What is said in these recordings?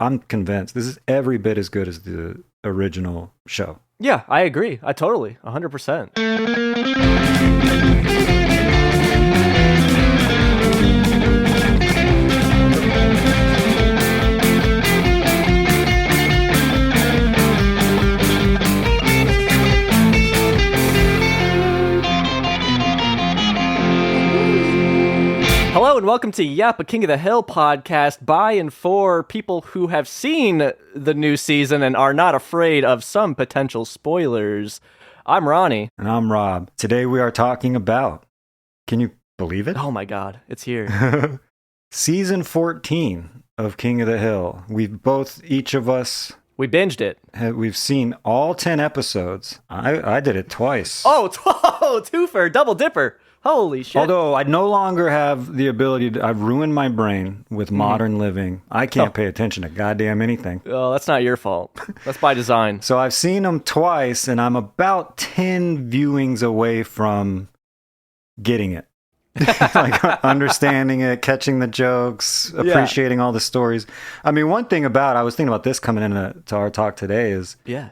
I'm convinced this is every bit as good as the original show. Yeah, I agree. I totally, 100%. Hello and welcome to Yep, a King of the Hill podcast by and for people who have seen the new season and are not afraid of some potential spoilers. I'm Ronnie. And I'm Rob. Today we are talking about, can you believe it? Oh my god, it's here. Season 14 of King of the Hill. Each of us... We binged it. We've seen all 10 episodes. I did it twice. Oh, twofer, double dipper. Holy shit. Although I no longer have the ability to... I've ruined my brain with modern living. I can't pay attention to goddamn anything. Oh, that's not your fault. That's by design. So I've seen them twice, and I'm about 10 viewings away from getting it. Like understanding it, catching the jokes, appreciating all the stories. I mean, one thing I was thinking about this coming into our talk today is... Yeah.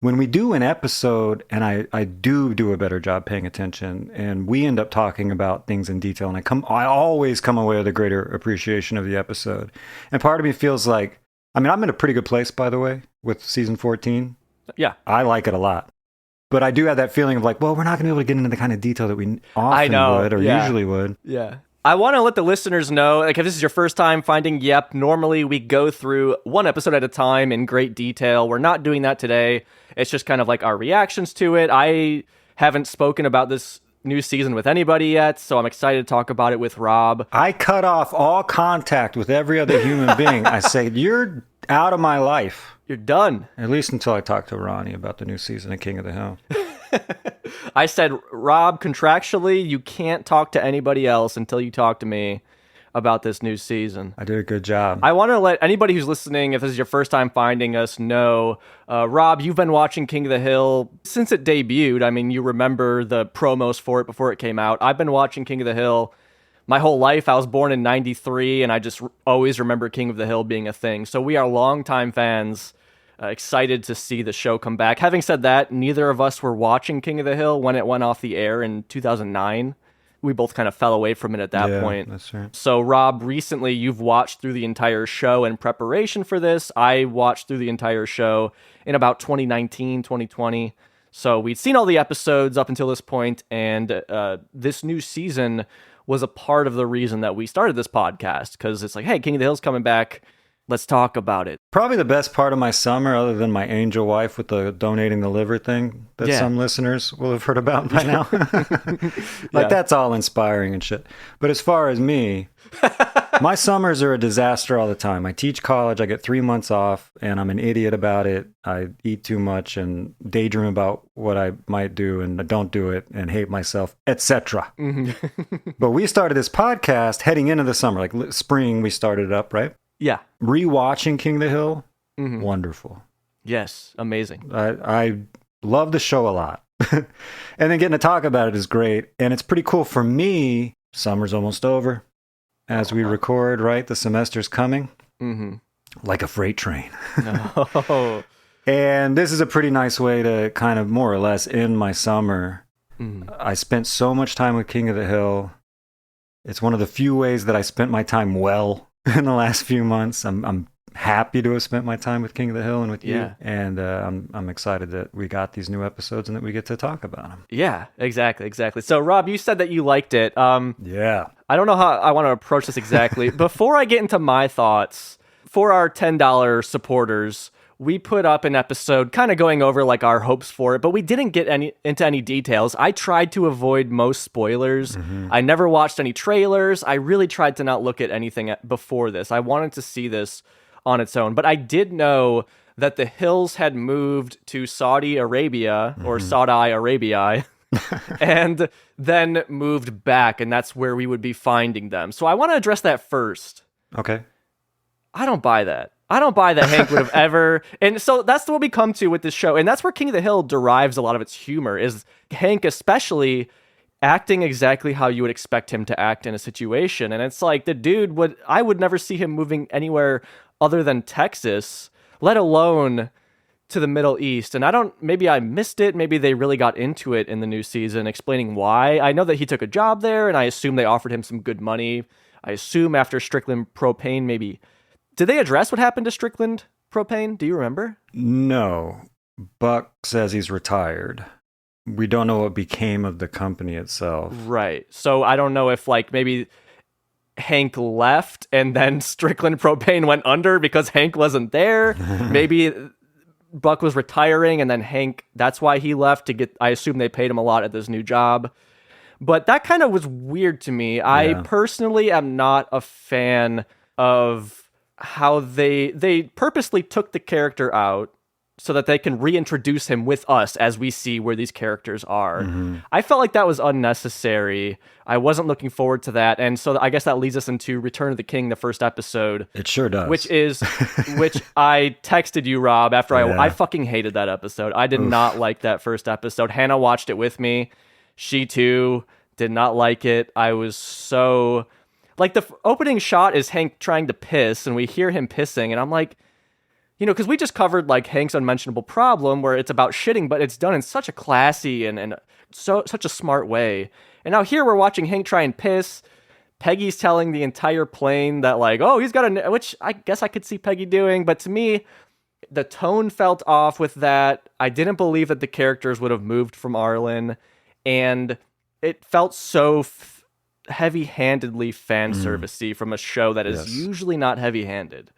When we do an episode, and I do a better job paying attention, and we end up talking about things in detail, and I always come away with a greater appreciation of the episode. And part of me feels like, I mean, I'm in a pretty good place, by the way, with season 14. Yeah. I like it a lot. But I do have that feeling of like, well, we're not going to be able to get into the kind of detail that we often would or usually would. Yeah. I want to let the listeners know, like, if this is your first time finding Yep, normally we go through one episode at a time in great detail. We're not doing that today. It's just kind of like our reactions to it. I haven't spoken about this new season with anybody yet, so I'm excited to talk about it with Rob. I cut off all contact with every other human being. I say, you're out of my life. You're done. At least until I talk to Ronnie about the new season of King of the Hill. I said, Rob, contractually, you can't talk to anybody else until you talk to me about this new season. I did a good job. I want to let anybody who's listening, if this is your first time finding us, know, Rob, you've been watching King of the Hill since it debuted. I mean, you remember the promos for it before it came out. I've been watching King of the Hill my whole life. I was born in 93, and I just always remember King of the Hill being a thing. So we are longtime fans. Excited to see the show come back. Having said that, neither of us were watching King of the Hill when it went off the air in 2009. We both kind of fell away from it at that point. That's right. So, Rob, recently you've watched through the entire show in preparation for this. I watched through the entire show in about 2019, 2020. So we'd seen all the episodes up until this point, and this new season was a part of the reason that we started this podcast, because it's like, hey, King of the Hill's coming back. Let's talk about it. Probably the best part of my summer, other than my angel wife with the donating the liver thing that some listeners will have heard about by now. That's all inspiring and shit. But as far as me, my summers are a disaster all the time. I teach college, I get 3 months off, and I'm an idiot about it. I eat too much and daydream about what I might do, and I don't do it, and hate myself, etc. But we started this podcast heading into the summer, like spring we started it up, right? Yeah. Rewatching King of the Hill, wonderful. Yes, amazing. I love the show a lot. And then getting to talk about it is great. And it's pretty cool for me. Summer's almost over. As we record, right? The semester's coming. Like a freight train. No. And this is a pretty nice way to kind of more or less end my summer. I spent so much time with King of the Hill. It's one of the few ways that I spent my time well in the last few months. I'm happy to have spent my time with King of the Hill and with you. And I'm excited that we got these new episodes and that we get to talk about them. Yeah, exactly. So, Rob, you said that you liked it. Yeah. I don't know how I want to approach this exactly. Before I get into my thoughts, for our $10 supporters, we put up an episode kind of going over like our hopes for it, but we didn't get into any details. I tried to avoid most spoilers. I never watched any trailers. I really tried to not look at anything before this. I wanted to see this on its own, but I did know that the Hills had moved to Saudi Arabia or Saudi Arabia and then moved back, and that's where we would be finding them. So I want to address that first. Okay. I don't buy that. I don't buy that Hank would have ever... And so that's what we come to with this show. And that's where King of the Hill derives a lot of its humor, is Hank especially acting exactly how you would expect him to act in a situation. And it's like, the dude I would never see him moving anywhere other than Texas, let alone to the Middle East. And maybe I missed it. Maybe they really got into it in the new season, explaining why. I know that he took a job there, and I assume they offered him some good money. I assume after Strickland Propane, maybe. Did they address what happened to Strickland Propane? Do you remember? No. Buck says he's retired. We don't know what became of the company itself. Right. So I don't know if like maybe Hank left and then Strickland Propane went under because Hank wasn't there. Maybe Buck was retiring and then Hank, that's why he left to get, I assume they paid him a lot at this new job. But that kind of was weird to me. Yeah. I personally am not a fan of how they purposely took the character out so that they can reintroduce him with us as we see where these characters are. Mm-hmm. I felt like that was unnecessary. I wasn't looking forward to that. And so I guess that leads us into Return of the King, the first episode. It sure does. Which I texted you, Rob, after I fucking hated that episode. I did not like that first episode. Hannah watched it with me. She too did not like it. I was so... Like the opening shot is Hank trying to piss and we hear him pissing and I'm like, you know, because we just covered like Hank's Unmentionable Problem where it's about shitting, but it's done in such a classy and such a smart way. And now here we're watching Hank try and piss. Peggy's telling the entire plane that like, oh, he's got which I guess I could see Peggy doing. But to me, the tone felt off with that. I didn't believe that the characters would have moved from Arlen. And it felt so heavy-handedly fan servicey from a show that is usually not heavy-handed.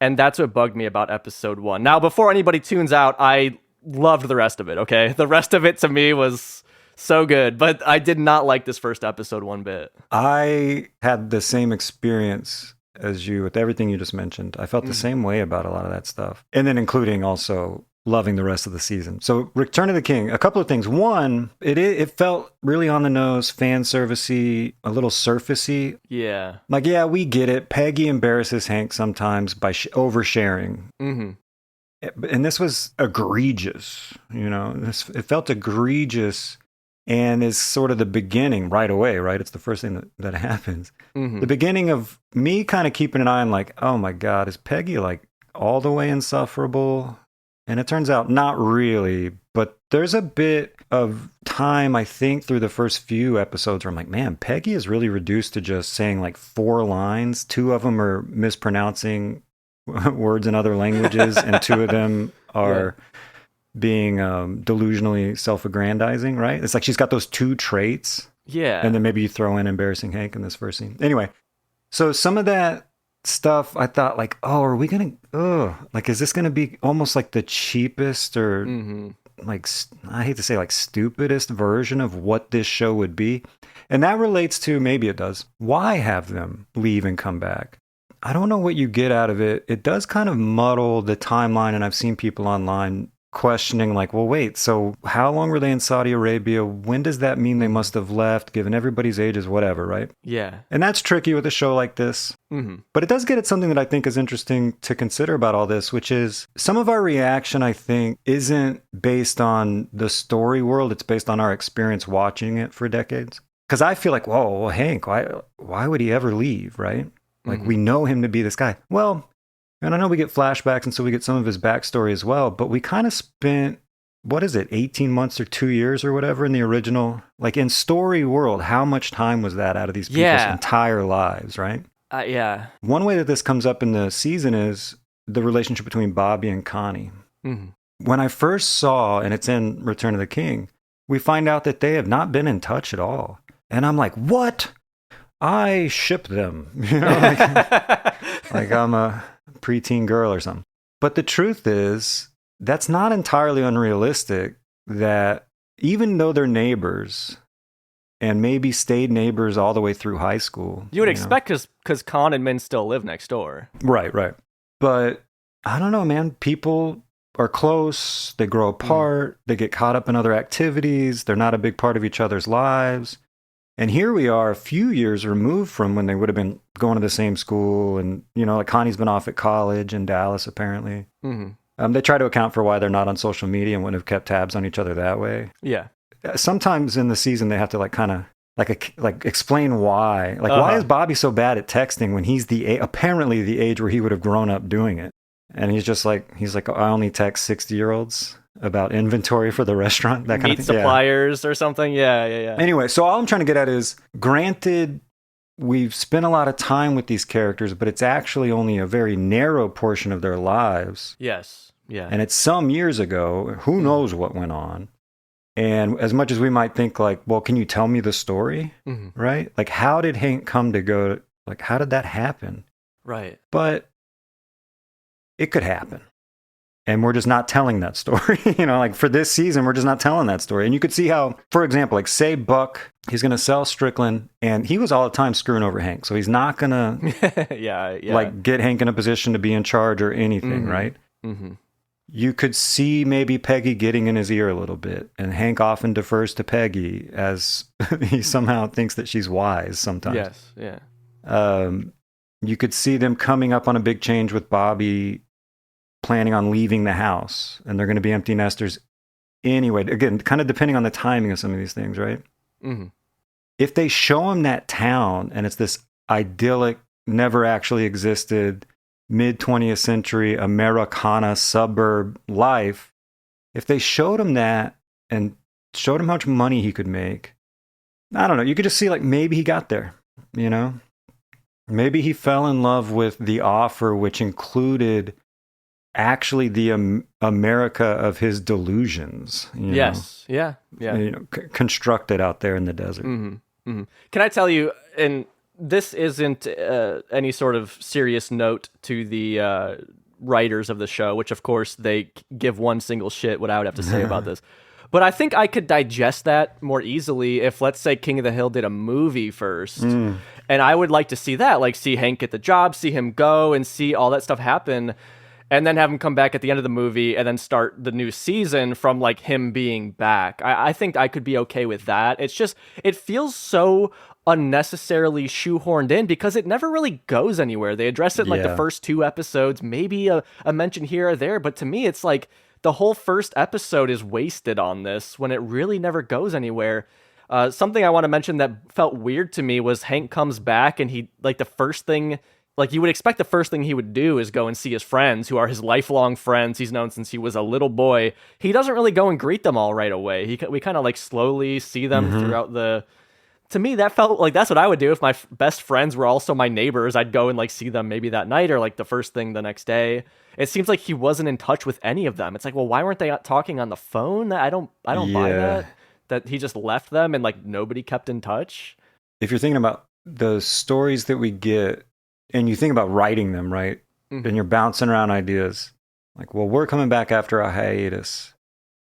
And that's what bugged me about episode 1. Now, before anybody tunes out, I loved the rest of it, okay? The rest of it to me was so good, but I did not like this first episode one bit. I had the same experience as you with everything you just mentioned. I felt the same way about a lot of that stuff. And then including also loving the rest of the season. So Return of the King, a couple of things. One, it felt really on the nose, fan servicey, a little surfacey. Yeah. Like, yeah, we get it. Peggy embarrasses Hank sometimes by oversharing. Mm-hmm. And this was egregious, you know. It felt egregious and is sort of the beginning right away, right? It's the first thing that happens. Mm-hmm. The beginning of me kind of keeping an eye on like, oh my God, is Peggy like all the way insufferable? And it turns out not really, but there's a bit of time, I think, through the first few episodes where I'm like, man, Peggy is really reduced to just saying like 4 lines. 2 of them are mispronouncing words in other languages, and 2 of them are being delusionally self-aggrandizing, right? It's like she's got those 2 traits. Yeah. And then maybe you throw in embarrassing Hank in this first scene. Anyway, so some of that stuff I thought like, oh, are we gonna like, is this gonna be almost like the cheapest or like, I hate to say like stupidest version of what this show would be? And that relates to, maybe it does, why have them leave and come back? I don't know what you get out of it. It does kind of muddle the timeline, and I've seen people online questioning like, well, wait, so how long were they in Saudi Arabia? When does that mean they must have left, given everybody's ages, whatever, right? Yeah. And that's tricky with a show like this. Mm-hmm. But it does get at something that I think is interesting to consider about all this, which is some of our reaction, I think, isn't based on the story world. It's based on our experience watching it for decades. Because I feel like, whoa, well, Hank, why would he ever leave, right? Like, we know him to be this guy. Well, and I know we get flashbacks, and so we get some of his backstory as well, but we kind of spent, 18 months or 2 years or whatever in the original, like in story world, how much time was that out of these people's entire lives, right? Yeah. One way that this comes up in the season is the relationship between Bobby and Connie. Mm-hmm. When I first saw, and it's in Return of the King, we find out that they have not been in touch at all. And I'm like, what? I ship them, you know, like I'm a preteen girl or something. But the truth is, that's not entirely unrealistic, that even though they're neighbors and maybe stayed neighbors all the way through high school. You would expect, because Con and Min still live next door. Right. But I don't know, man. People are close. They grow apart. They get caught up in other activities. They're not a big part of each other's lives. And here we are a few years removed from when they would have been going to the same school. And, you know, like Connie's been off at college in Dallas, apparently. Mm-hmm. They try to account for why they're not on social media and wouldn't have kept tabs on each other that way. Yeah. Sometimes in the season, they have to like kind of like explain why. Like, why is Bobby so bad at texting when he's apparently the age where he would have grown up doing it? And he's like, I only text 60-year-olds about inventory for the restaurant, that kind of thing. Suppliers or something. Yeah. Anyway, so all I'm trying to get at is, granted, we've spent a lot of time with these characters, but it's actually only a very narrow portion of their lives. Yes. Yeah. And it's some years ago. Who knows what went on? And as much as we might think like, well, can you tell me the story? Mm-hmm. Right? Like, how did Hank come to go? Like, how did that happen? Right. But it could happen. And we're just not telling that story. Like for this season, we're just not telling that story. And you could see how, for example, like say Buck, he's going to sell Strickland, and he was all the time screwing over Hank. So he's not going to like get Hank in a position to be in charge or anything, mm-hmm. right? Mm-hmm. You could see maybe Peggy getting in his ear a little bit, and Hank often defers to Peggy as he somehow thinks that she's wise sometimes. Yes, yeah. You could see them coming up on a big change with Bobby planning on leaving the house, and they're going to be empty nesters anyway. Again, kind of depending on the timing of some of these things, right? Mm-hmm. If they show him that town, and it's this idyllic, never actually existed, mid-20th century Americana suburb life, if they showed him that and showed him how much money he could make, I don't know, you could just see like maybe he got there, maybe he fell in love with the offer, which included actually the America of his delusions. Yes. Yeah. Constructed out there in the desert. Mm-hmm. Mm-hmm. Can I tell you, and this isn't any sort of serious note to the writers of the show, which of course they give one single shit what I would have to say about this. But I think I could digest that more easily if, let's say, King of the Hill did a movie first. And I would like to see that, like see Hank get the job, see him go, and see all that stuff happen, and then have him come back at the end of the movie and then start the new season from like him being back. I think I could be okay with that. It's just, it feels so unnecessarily shoehorned in because it never really goes anywhere. They address it in like the first 2 episodes, maybe a mention here or there, but to me it's like the whole first episode is wasted on this when it really never goes anywhere. Something I want to mention that felt weird to me was Hank comes back and he, like, the first thing, like, you would expect the first thing he would do is go and see his friends, who are his lifelong friends he's known since he was a little boy. He doesn't really go and greet them all right away. We kind of like slowly see them throughout the... To me, that felt like that's what I would do if my best friends were also my neighbors. I'd go and like see them maybe that night or like the first thing the next day. It seems like he wasn't in touch with any of them. It's like, well, why weren't they talking on the phone? I don't buy that. That he just left them and like nobody kept in touch. If you're thinking about the stories that we get and you think about writing them, right? Mm-hmm. And you're bouncing around ideas like, well, we're coming back after a hiatus.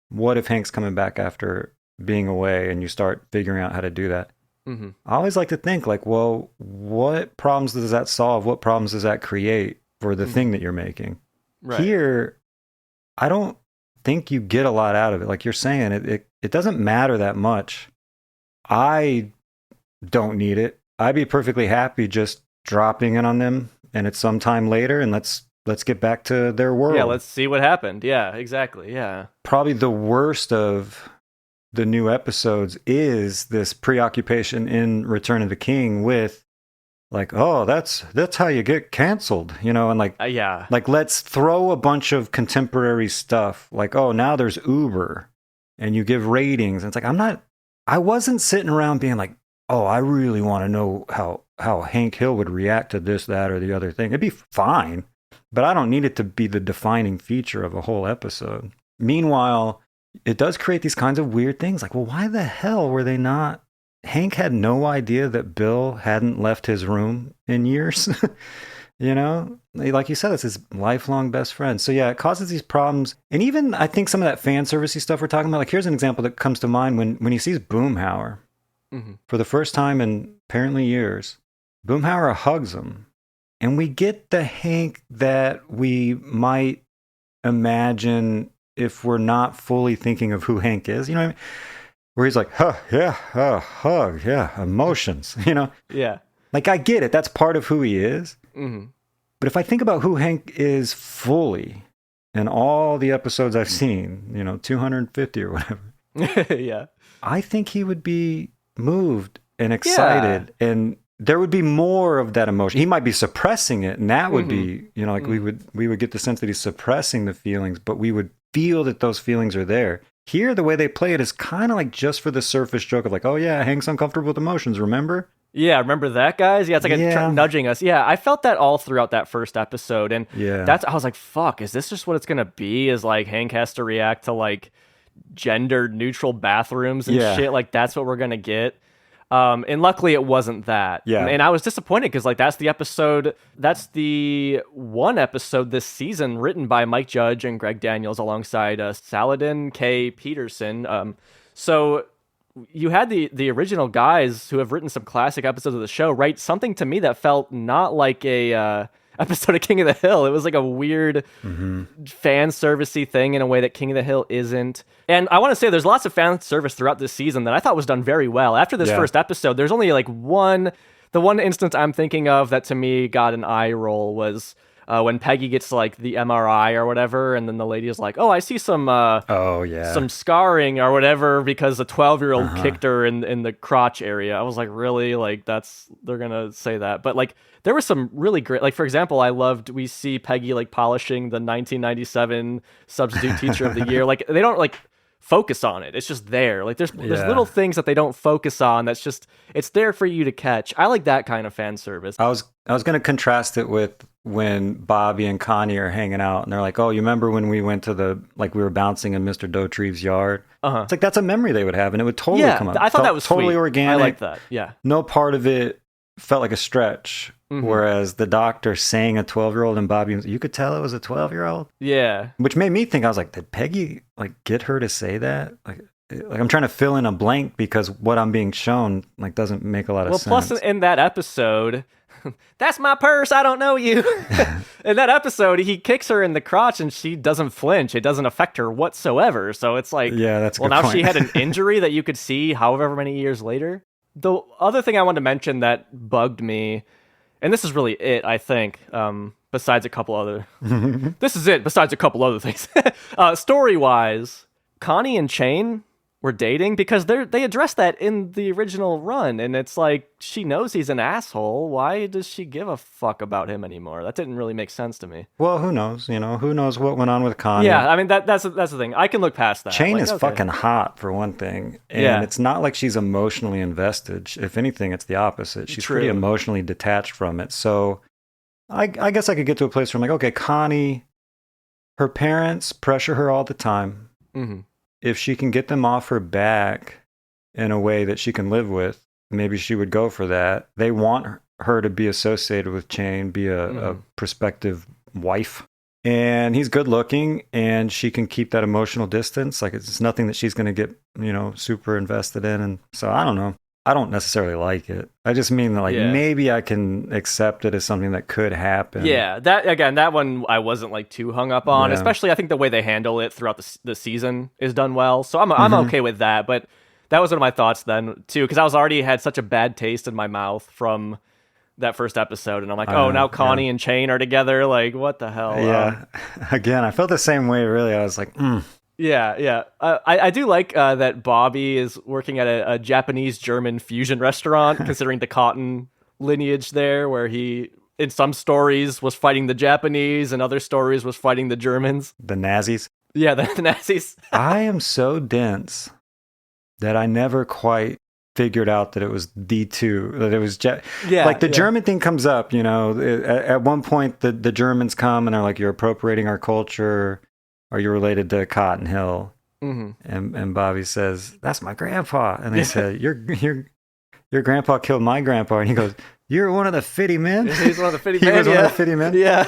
What if Hank's coming back after being away? And you start figuring out how to do that. Mm-hmm. I always like to think like, well, what problems does that solve? What problems does that create for the thing that you're making? Right. Here, I don't think you get a lot out of it. Like you're saying, it doesn't matter that much. I don't need it. I'd be perfectly happy just dropping in on them and it's sometime later and let's get back to their world. Yeah, let's see what happened. Yeah, exactly. Yeah. Probably the worst of the new episodes is this preoccupation in Return of the King with like, oh, that's how you get canceled, and like, like let's throw a bunch of contemporary stuff like, oh, now there's Uber and you give ratings. And it's like, I wasn't sitting around being like, oh, I really want to know how Hank Hill would react to this, that, or the other thing. It'd be fine, but I don't need it to be the defining feature of a whole episode. Meanwhile, it does create these kinds of weird things. Like, well, why the hell were they not? Hank had no idea that Bill hadn't left his room in years. Like you said, it's his lifelong best friend. So yeah, it causes these problems. And even I think some of that fan servicey stuff we're talking about, like here's an example that comes to mind when he sees Boomhauer for the first time in apparently years. Boomhauer hugs him. And we get the Hank that we might imagine if we're not fully thinking of who Hank is, you know what I mean? Where he's like, hug, yeah, emotions, Yeah. Like, I get it. That's part of who he is. Mm-hmm. But if I think about who Hank is fully in all the episodes I've seen, 250 or whatever. Yeah. I think he would be moved and excited, and there would be more of that emotion. He might be suppressing it, and that would be, you know, like we would get the sense that he's suppressing the feelings, but we would feel that those feelings are there. Here, the way they play it is kind of like just for the surface joke of like, oh yeah, Hank's uncomfortable with emotions, remember? Yeah, remember that, guys? Yeah, it's like nudging us. Yeah, I felt that all throughout that first episode, and I was like, fuck, is this just what it's gonna be? Is like Hank has to react to like gender neutral bathrooms and shit? Like that's what we're gonna get. And luckily it wasn't that. Yeah. And I was disappointed because like that's the one episode this season written by Mike Judge and Greg Daniels alongside Saladin K. Peterson. So you had the original guys who have written some classic episodes of the show write something to me that felt not like a episode of King of the Hill. It was like a weird fan servicey thing in a way that King of the Hill isn't. And I want to say there's lots of fan service throughout this season that I thought was done very well. After this first episode, there's only like the one instance I'm thinking of that to me got an eye roll was when Peggy gets like the MRI or whatever, and then the lady is like, "Oh, I see some some scarring or whatever because a 12-year-old kicked her in the crotch area." I was like, "Really? Like they're gonna say that?" But like there was some really great, like for example, we see Peggy like polishing the 1997 Substitute Teacher of the Year. Like they don't like focus on it. It's just there. Like there's little things that they don't focus on. That's just it's there for you to catch. I like that kind of fan service. I was gonna contrast it with when Bobby and Connie are hanging out and they're like, "Oh, you remember when we went to we were bouncing in Mr. Doetreeve's yard?" It's like that's a memory they would have, and it would totally come up. I thought that was totally sweet. Organic. I like that. Yeah. No part of it felt like a stretch. Whereas the doctor saying a 12-year-old and Bobby, you could tell it was a 12-year-old. Yeah. Which made me think, I was like, did Peggy like get her to say that? Like I'm trying to fill in a blank because what I'm being shown like doesn't make a lot of sense. Well, plus in that episode, that's my purse, I don't know you. In that episode, he kicks her in the crotch and she doesn't flinch. It doesn't affect her whatsoever. So it's like, that's a good now point. She had an injury that you could see however many years later. The other thing I wanted to mention that bugged me, and this is really it, I think, besides a couple other... This is it, besides a couple other things. Story-wise, Connie and Shane were dating because they addressed that in the original run, and it's like, she knows he's an asshole. Why does she give a fuck about him anymore? That didn't really make sense to me. Well, who knows? You know, who knows what went on with Connie? Yeah, I mean, that's the thing. I can look past that. Shane is fucking hot, for one thing. And it's not like she's emotionally invested. If anything, it's the opposite. She's pretty emotionally detached from it. So I guess I could get to a place where I'm like, okay, Connie, her parents pressure her all the time. If she can get them off her back in a way that she can live with, maybe she would go for that. They want her to be associated with Shane, be a prospective wife. And he's good looking, and she can keep that emotional distance. Like it's nothing that she's going to get, super invested in. And so I don't know. I don't necessarily like it. I just mean that maybe I can accept it as something that could happen. Yeah, that one I wasn't like too hung up on. Especially I think the way they handle it throughout the season is done well. So I'm okay with that. But that was one of my thoughts then too, because I was already had such a bad taste in my mouth from that first episode, and I'm like, now Connie and Shane are together. Like, what the hell? Yeah. Again, I felt the same way. Really, I was like, Yeah. I do like that Bobby is working at a Japanese-German fusion restaurant, considering the Cotton lineage there, where he, in some stories, was fighting the Japanese, and other stories was fighting the Germans. The Nazis? Yeah, the Nazis. I am so dense that I never quite figured out that it was D2, that it was the German thing comes up, at one point the Germans come and are like, you're appropriating our culture. Are you related to Cotton Hill? And Bobby says, that's my grandpa. And they said, your grandpa killed my grandpa. And he goes, you're one of the fitty men? He's one of the fitty men. He was one of the fitty men? Yeah.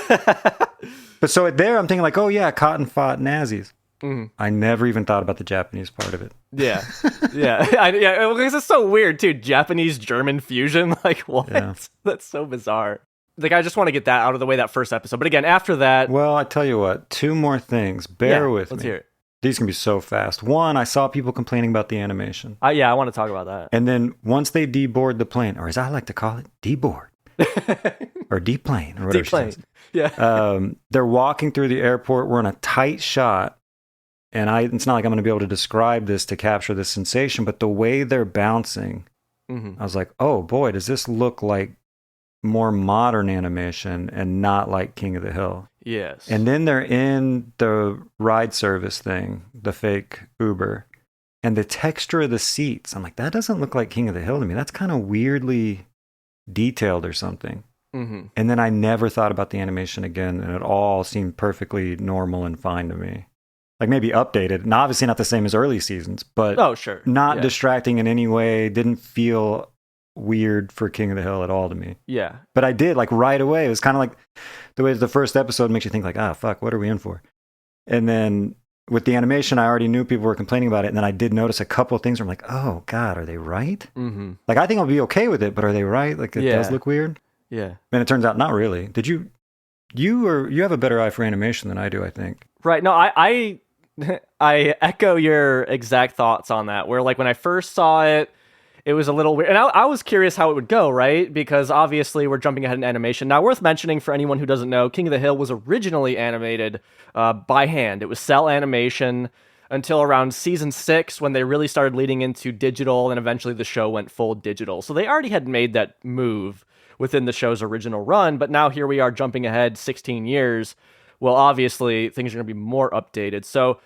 But so there I'm thinking like, oh yeah, Cotton fought Nazis. I never even thought about the Japanese part of it. Yeah. Because it's so weird too. Japanese-German fusion. Like what? Yeah. That's so bizarre. Like, I just want to get that out of the way, that first episode. But again, after that... Well, I tell you what, 2 more things. Bear with me. Let's hear it. These can be so fast. One, I saw people complaining about the animation. I want to talk about that. And then once they deboard the plane, or as I like to call it, deboard. Or deplane, or whatever she says. Yeah. They're walking through the airport. We're in a tight shot. And it's not like I'm going to be able to describe this to capture this sensation, but the way they're bouncing I was like, oh boy, does this look like more modern animation and not like King of the Hill. Yes. And then they're in the ride service thing, the fake Uber, and the texture of the seats. I'm like, that doesn't look like King of the Hill to me. That's kind of weirdly detailed or something. And then I never thought about the animation again, and it all seemed perfectly normal and fine to me. Like maybe updated, and obviously not the same as early seasons, but not distracting in any way. Didn't feel weird for King of the Hill at all to me. Yeah. But I did, like, right away. It was kind of like the way the first episode makes you think, like, fuck, what are we in for? And then with the animation, I already knew people were complaining about it. And then I did notice a couple of things where I'm like, oh, God, are they right? Like, I think I'll be okay with it, but are they right? Like, it does look weird. Yeah. And it turns out not really. Did you have a better eye for animation than I do, I think. Right. No, I echo your exact thoughts on that, where, like, when I first saw it, it was a little weird. And I was curious how it would go, right? Because obviously we're jumping ahead in animation. Now, worth mentioning for anyone who doesn't know, King of the Hill was originally animated by hand. It was cell animation until around season 6 when they really started leading into digital, and eventually the show went full digital. So they already had made that move within the show's original run, but now here we are jumping ahead 16 years. Well, obviously things are going to be more updated. So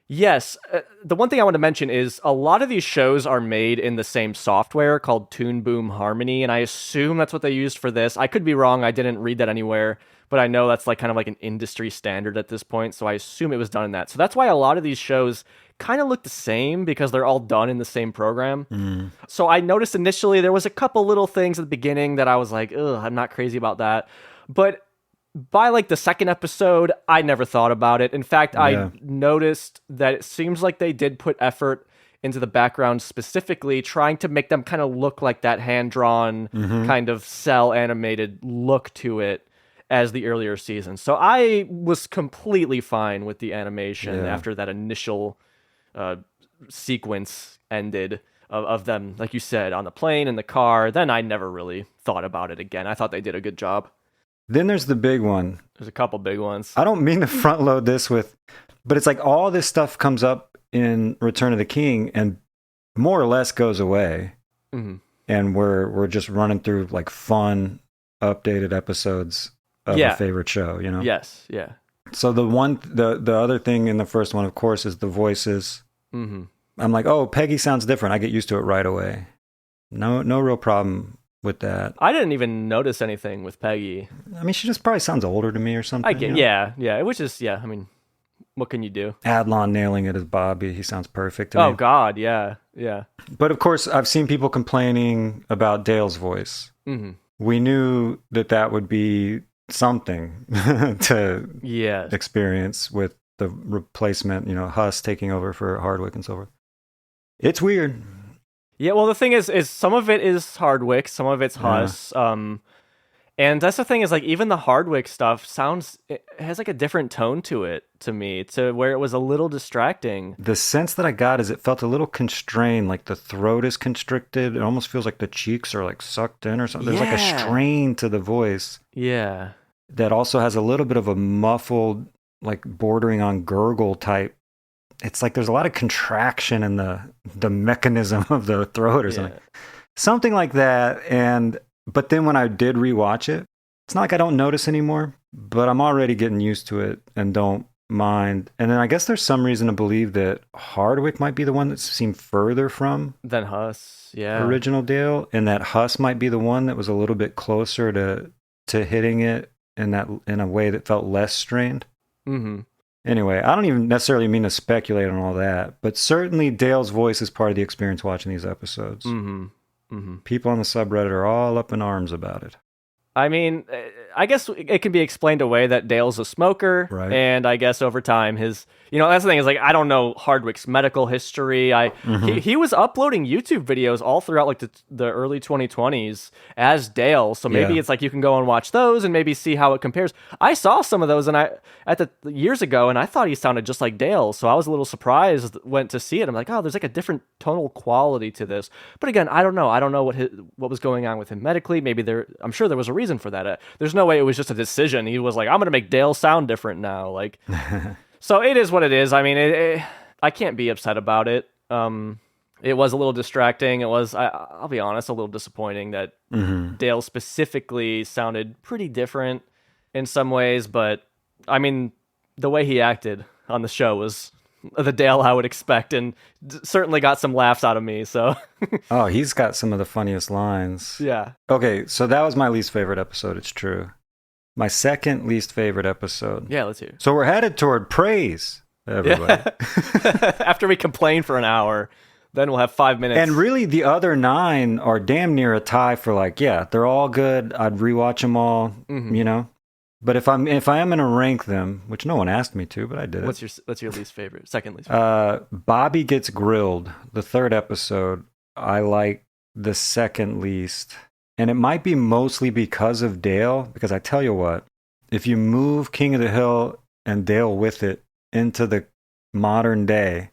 yes, the one thing I want to mention is a lot of these shows are made in the same software called Toon Boom Harmony, and I assume that's what they used for this. I could be wrong. I didn't read that anywhere, but I know that's like kind of like an industry standard at this point, so I assume it was done in that. So that's why a lot of these shows kind of look the same, because they're all done in the same program. So I noticed initially there was a couple little things at the beginning that I was like, ugh, I'm not crazy about that. But by like the second episode, I never thought about it. In fact, I noticed that it seems like they did put effort into the background, specifically trying to make them kind of look like that hand-drawn kind of cell animated look to it as the earlier seasons. So I was completely fine with the animation after that initial sequence ended of them, like you said, on the plane, in the car. Then I never really thought about it again. I thought they did a good job. Then there's the big one. There's a couple big ones. I don't mean to front load this but it's like all this stuff comes up in Return of the King and more or less goes away. And we're just running through like fun, updated episodes of a favorite show, you know? Yes, yeah. So the other thing in the first one, of course, is the voices. I'm like, oh, Peggy sounds different. I get used to it right away. No real problem with that. I didn't even notice anything with Peggy. I mean, she just probably sounds older to me or something. I get, yeah, which is, I mean, what can you do? Adlon nailing it as Bobby. He sounds perfect to me. Oh, God, yeah. But of course, I've seen people complaining about Dale's voice. We knew that would be something to experience with the replacement, Huss taking over for Hardwick and so forth. It's weird. Yeah, well, the thing is some of it is Hardwick, some of it's Huss. And that's the thing is, like, even the Hardwick stuff it has like a different tone to it, to me, to where it was a little distracting. The sense that I got is it felt a little constrained, like the throat is constricted. It almost feels like the cheeks are like sucked in or something. There's like a strain to the voice. Yeah. That also has a little bit of a muffled, like bordering on gurgle type. It's like there's a lot of contraction in the mechanism of the throat or something. Something like that. But then when I did rewatch it, it's not like I don't notice anymore, but I'm already getting used to it and don't mind. And then I guess there's some reason to believe that Hardwick might be the one that seemed further from than Huss, original Dale, and that Huss might be the one that was a little bit closer to hitting it in a way that felt less strained. Anyway, I don't even necessarily mean to speculate on all that, but certainly Dale's voice is part of the experience watching these episodes. People on the subreddit are all up in arms about it. I mean, I guess it can be explained away that Dale's a smoker, right? And I guess over time his, that's the thing is, like, I don't know Hardwick's medical history. He was uploading YouTube videos all throughout like the early 2020s as Dale, so maybe it's like you can go and watch those and maybe see how it compares. I saw some of those years ago, and I thought he sounded just like Dale, so I was a little surprised went to see it. I'm like, oh, there's like a different tonal quality to this. But again, I don't know. I don't know what was going on with him medically. Maybe I'm sure there was a reason for that. There's no way it was just a decision. He was like, I'm going to make Dale sound different now. Like, so it is what it is. I mean, I can't be upset about it. It was a little distracting. It was, I'll be honest, a little disappointing that Dale specifically sounded pretty different in some ways. But, I mean, the way he acted on the show was the Dale I would expect, and certainly got some laughs out of me. So, oh, he's got some of the funniest lines. Yeah. Okay, so that was my least favorite episode. It's true. My second least favorite episode. Yeah, let's hear. So we're headed toward praise, everybody. After we complain for an hour, then we'll have 5 minutes. And really, the other 9 are damn near a tie for like, yeah, they're all good. I'd rewatch them all, you know. But if I am going to rank them, which no one asked me to, but I did it. What's your least favorite? Second least favorite? Bobby Gets Grilled, the 3rd episode. I like the second least. And it might be mostly because of Dale, because I tell you what, if you move King of the Hill and Dale with it into the modern day,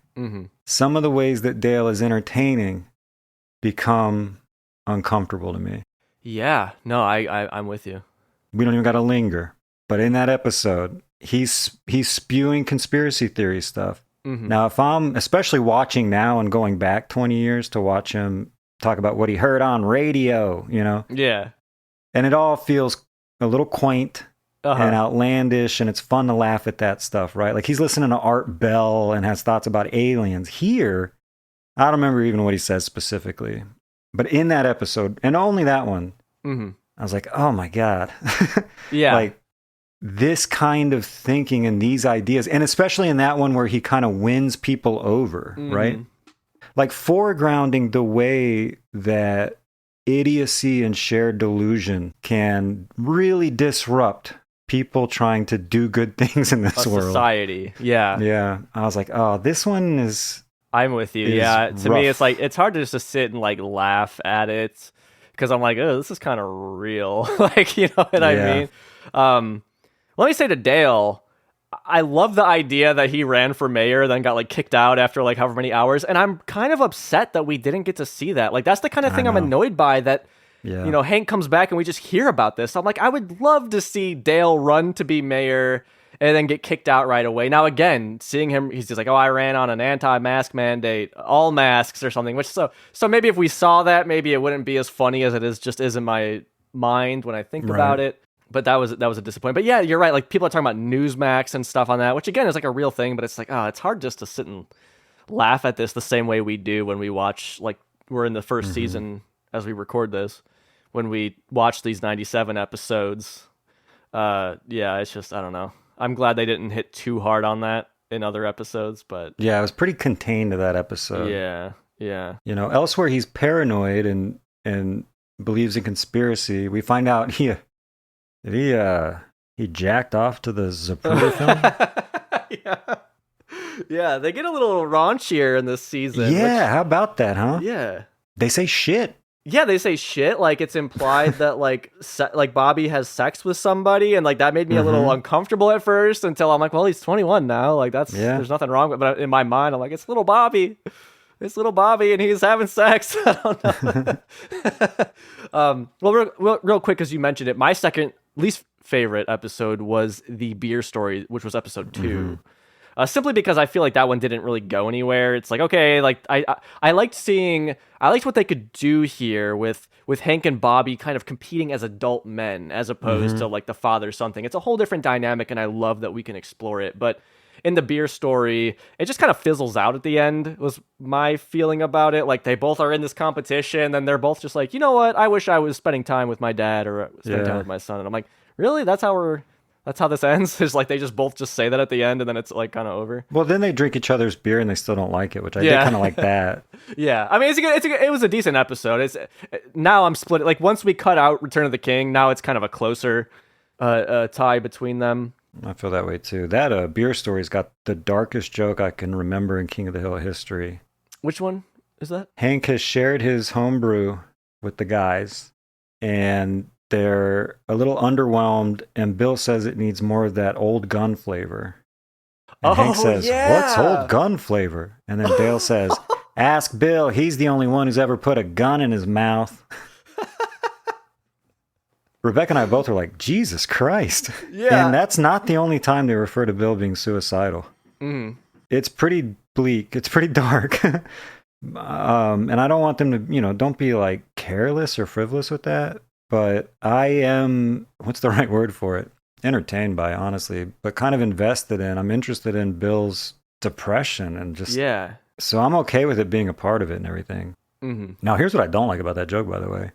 some of the ways that Dale is entertaining become uncomfortable to me. Yeah, no, I'm with you. We don't even got to linger. But in that episode, he's spewing conspiracy theory stuff. Now, if I'm especially watching now and going back 20 years to watch him talk about what he heard on radio, you know? Yeah. And it all feels a little quaint and outlandish, and it's fun to laugh at that stuff, right? Like he's listening to Art Bell and has thoughts about aliens. Here, I don't remember even what he says specifically. But in that episode, and only that one, I was like, oh my God. Yeah. Like, this kind of thinking and these ideas, and especially in that one where he kind of wins people over, right? Like foregrounding the way that idiocy and shared delusion can really disrupt people trying to do good things in this world. Society. Yeah. Yeah. I was like, oh, this one is... I'm with you. Yeah. To me, it's like, it's hard to just to sit and like laugh at it because I'm like, oh, this is kind of real. Like, you know what I mean? Let me say to Dale, I love the idea that he ran for mayor, then got like kicked out after like however many hours. And I'm kind of upset that we didn't get to see that. Like, that's the kind of thing I'm annoyed by, that, you know, Hank comes back and we just hear about this. I'm like, I would love to see Dale run to be mayor and then get kicked out right away. Now, again, seeing him, he's just like, oh, I ran on an anti-mask mandate, all masks or something. Which so maybe if we saw that, maybe it wouldn't be as funny as it is in my mind when I think about it. But that was a disappointment. But yeah, you're right. Like people are talking about Newsmax and stuff on that, which again is like a real thing. But it's like, oh, it's hard just to sit and laugh at this the same way we do when we watch. Like we're in the first season as we record this, when we watch these 97 episodes. Yeah, it's just, I don't know. I'm glad they didn't hit too hard on that in other episodes, but yeah, it was pretty contained to that episode. Yeah. You know, elsewhere he's paranoid and believes in conspiracy. We find out he jacked off to the Zapruder film. Yeah, they get a little raunchier in this season. Yeah, how about that, huh? Yeah. They say shit. Yeah, they say shit. Like it's implied that like Bobby has sex with somebody, and like that made me a little uncomfortable at first until I'm like, well, he's 21 now. Like there's nothing wrong with it. But in my mind, I'm like, it's little Bobby. It's little Bobby, and he's having sex. I don't know. Well, real quick, because you mentioned it, my second least favorite episode was the beer story, which was episode 2. Simply because I feel like that one didn't really go anywhere. It's like, okay, like I liked what they could do here with Hank and Bobby kind of competing as adult men as opposed to like the father-son thing. It's a whole different dynamic, and I love that we can explore it. But in the beer story, it just kind of fizzles out at the end, was my feeling about it. Like they both are in this competition, and they're both just like, you know what? I wish I was spending time with my dad or spending time with my son. And I'm like, really? That's how this ends? Is like they just both just say that at the end, and then it's like kind of over. Well, then they drink each other's beer and they still don't like it, which I did kind of like that. Yeah, I mean, it was a decent episode. Now I'm split. Like once we cut out Return of the King, now it's kind of a closer tie between them. I feel that way too. That beer story's got the darkest joke I can remember in King of the Hill history. Which one is that? Hank has shared his homebrew with the guys, and they're a little underwhelmed, and Bill says it needs more of that old gun flavor. And Hank says, what's old gun flavor? And then Dale says, ask Bill. He's the only one who's ever put a gun in his mouth. Rebecca and I both are like, Jesus Christ. Yeah. And that's not the only time they refer to Bill being suicidal. It's pretty bleak. It's pretty dark. And I don't want them to, don't be like careless or frivolous with that. But I am, what's the right word for it? Entertained by, honestly, but kind of invested in. I'm interested in Bill's depression and just. Yeah. So I'm okay with it being a part of it and everything. Mm-hmm. Now, here's what I don't like about that joke, by the way.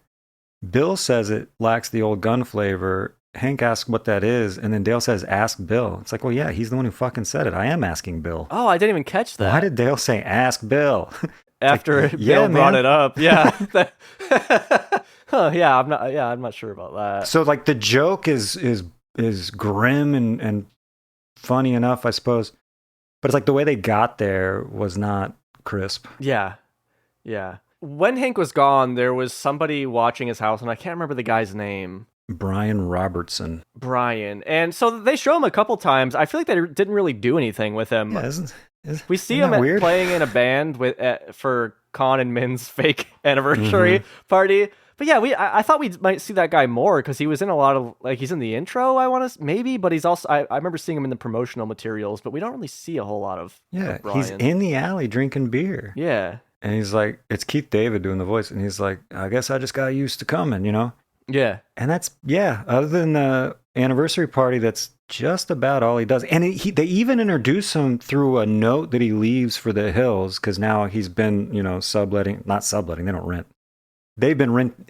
Bill says it lacks the old gun flavor. Hank asks what that is, and then Dale says, ask Bill. It's like, well, yeah, he's the one who fucking said it. I am asking Bill. Oh, I didn't even catch that. Why did Dale say, ask Bill? After like, Bill brought it up. Yeah. Yeah, I'm not sure about that. So, like, the joke is grim and funny enough, I suppose. But it's like the way they got there was not crisp. Yeah. Yeah. When Hank was gone, there was somebody watching his house, and I can't remember the guy's name. Brian Robertson. Brian. And so they show him a couple times. I feel like they didn't really do anything with him. Yeah, we see him playing in a band for Con and Min's fake anniversary party. But yeah, I thought we might see that guy more because he was in a lot of, like, he's in the intro, I want to, maybe, but he's also, I remember seeing him in the promotional materials, but we don't really see a whole lot of Yeah, Brian. He's in the alley drinking beer. Yeah. And he's like, it's Keith David doing the voice. And he's like, I guess I just got used to coming, Yeah. And that's, other than the anniversary party, that's just about all he does. And they even introduce him through a note that he leaves for the Hills, because now he's been, not subletting, they don't rent.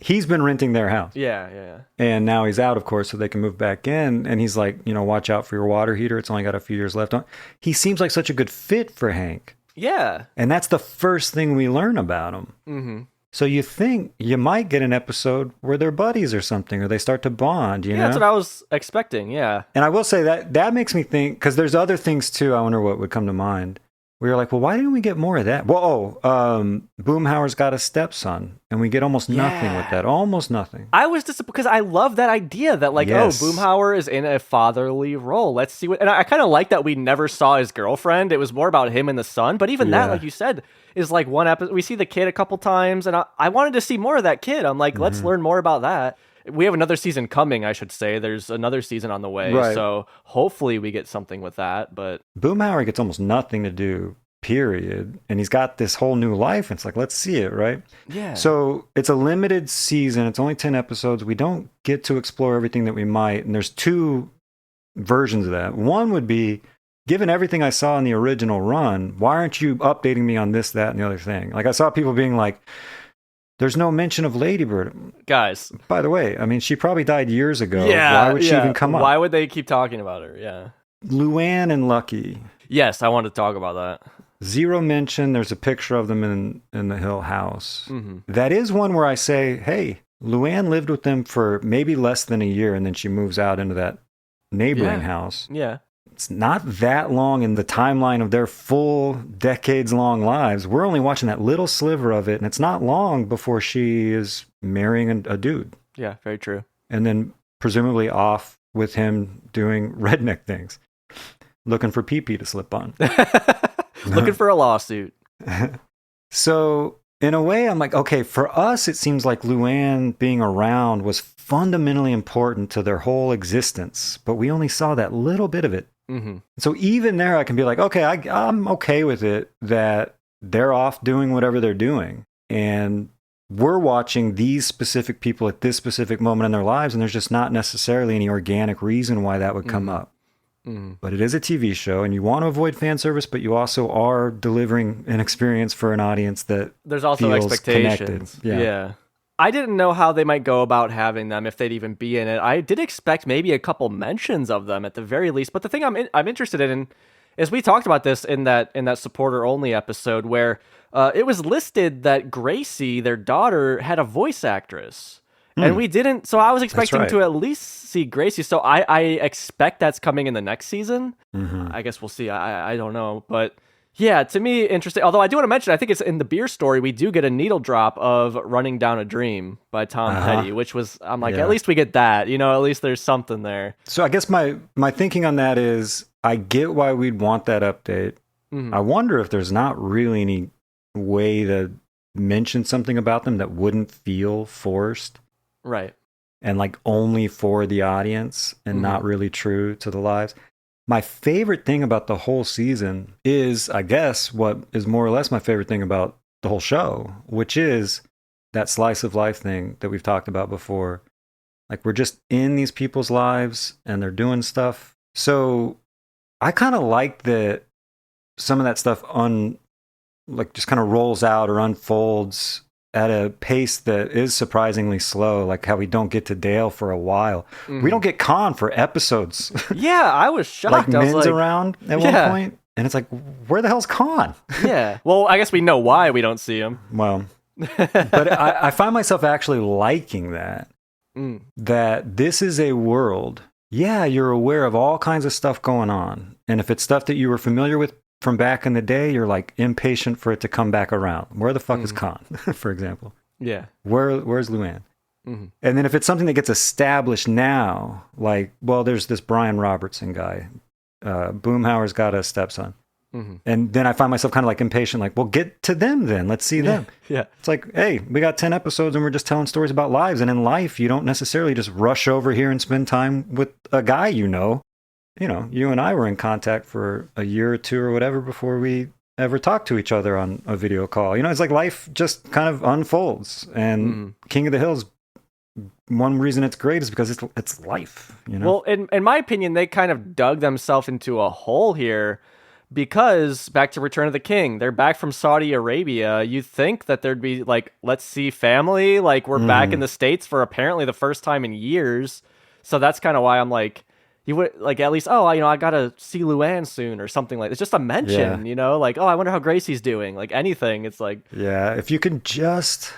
He's been renting their house. Yeah. And now he's out, of course, so they can move back in. And he's like, watch out for your water heater. It's only got a few years left on. He seems like such a good fit for Hank. Yeah. And that's the first thing we learn about him. Mm-hmm. So you think you might get an episode where they're buddies or something, or they start to bond, you know? That's what I was expecting, yeah. And I will say that makes me think, because there's other things too, I wonder what would come to mind. We were like, well, why didn't we get more of that? Well, Boomhauer's got a stepson, and we get almost nothing with that. Almost nothing. I was disappointed, because I love that idea that, like, Yes. Boomhauer is in a fatherly role. Let's see what... And I kind of like that we never saw his girlfriend. It was more about him and the son. But even that, like you said, is like one episode. We see the kid a couple times, and I wanted to see more of that kid. I'm like, let's learn more about that. We have another season coming, I should say. There's another season on the way. Right. So hopefully we get something with that. But Boomhauer gets almost nothing to do, period. And he's got this whole new life. It's like, let's see it, right? Yeah. So it's a limited season. It's only 10 episodes. We don't get to explore everything that we might. And there's two versions of that. One would be, given everything I saw in the original run, why aren't you updating me on this, that, and the other thing? Like, I saw people being like, there's no mention of Lady Bird. Guys. By the way, I mean, she probably died years ago. Yeah, why would she even come up? Why would they keep talking about her? Yeah. Luann and Lucky. Yes, I wanted to talk about that. Zero mention. There's a picture of them in the Hill house. Mm-hmm. That is one where I say, hey, Luann lived with them for maybe less than a year, and then she moves out into that neighboring house. Yeah. It's not that long in the timeline of their full decades-long lives. We're only watching that little sliver of it, and it's not long before she is marrying a dude. Yeah, very true. And then presumably off with him doing redneck things, looking for pee-pee to slip on. Looking for a lawsuit. So in a way, I'm like, okay, for us, it seems like Luann being around was fundamentally important to their whole existence, but we only saw that little bit of it. Mm-hmm. So even there, I can be like, okay, I'm okay with it that they're off doing whatever they're doing. And we're watching these specific people at this specific moment in their lives, and there's just not necessarily any organic reason why that would come up. Mm-hmm. But it is a TV show, and you want to avoid fan service, but you also are delivering an experience for an audience that there's also feels expectations. Connected. Yeah. I didn't know how they might go about having them, if they'd even be in it. I did expect maybe a couple mentions of them at the very least. But the thing I'm interested in is, we talked about this in that supporter only episode where it was listed that Gracie, their daughter, had a voice actress. And we didn't. So I was expecting to at least see Gracie. So I expect that's coming in the next season. Mm-hmm. I guess we'll see. I don't know. But yeah, to me, interesting. Although I do want to mention, I think it's in the beer story, we do get a needle drop of Running Down a Dream by Tom Petty, which was, I'm like, at least we get that. At least there's something there. So I guess my thinking on that is, I get why we'd want that update. Mm-hmm. I wonder if there's not really any way to mention something about them that wouldn't feel forced. Right. And like only for the audience and not really true to the lives. My favorite thing about the whole season is, I guess, what is more or less my favorite thing about the whole show, which is that slice of life thing that we've talked about before. Like, we're just in these people's lives and they're doing stuff. So I kind of like that some of that stuff just kind of rolls out or unfolds at a pace that is surprisingly slow, like how we don't get to Dale for a while. Mm-hmm. We don't get Con for episodes. Yeah, I was shocked. Like, Min's around at one point, and it's like, where the hell's Con? Yeah. Well, I guess we know why we don't see him. Well, but I find myself actually liking that. That this is a world. Yeah, you're aware of all kinds of stuff going on. And if it's stuff that you were familiar with from back in the day, you're like impatient for it to come back around. Where the fuck is Con, for example? Yeah. Where's Luann? Mm-hmm. And then if it's something that gets established now, like, well, there's this Brian Robertson guy. Boomhauer's got a stepson. Mm-hmm. And then I find myself kind of like impatient, like, well, get to them then. Let's see them. Yeah. It's like, hey, we got 10 episodes and we're just telling stories about lives. And in life, you don't necessarily just rush over here and spend time with a guy you know. You know, you and I were in contact for a year or two or whatever before we ever talked to each other on a video call. You know, it's like life just kind of unfolds. And King of the Hills, one reason it's great is because it's life, you know? Well, in my opinion, they kind of dug themselves into a hole here because, back to Return of the King, they're back from Saudi Arabia. You think that there'd be like, let's see family. Like, we're back in the States for apparently the first time in years. So that's kind of why I'm like, you would like at least, I gotta see Luann soon or something like. It's just a mention, you know, like, I wonder how Gracie's doing. Like anything, it's like, yeah, if you can just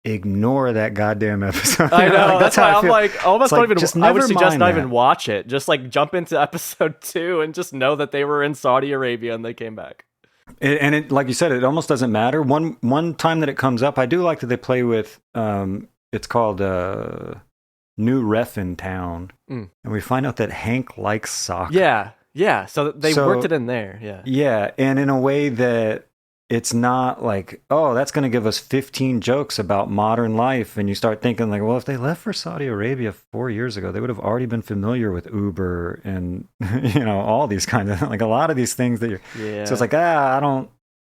ignore that goddamn episode. I know. Like, that's why I'm like, almost don't even. I would suggest not that. even watch it. Just like jump into episode 2 and just know that they were in Saudi Arabia and they came back. And it, like you said, it almost doesn't matter. One time that it comes up, I do like that they play with. It's called New Ref in Town, and we find out that Hank likes soccer. Yeah. So they worked it in there. Yeah, and in a way that it's not like, oh, that's going to give us 15 jokes about modern life, and you start thinking like, well, if they left for Saudi Arabia 4 years ago, they would have already been familiar with Uber and all these kinds of like a lot of these things that you're. Yeah. So it's like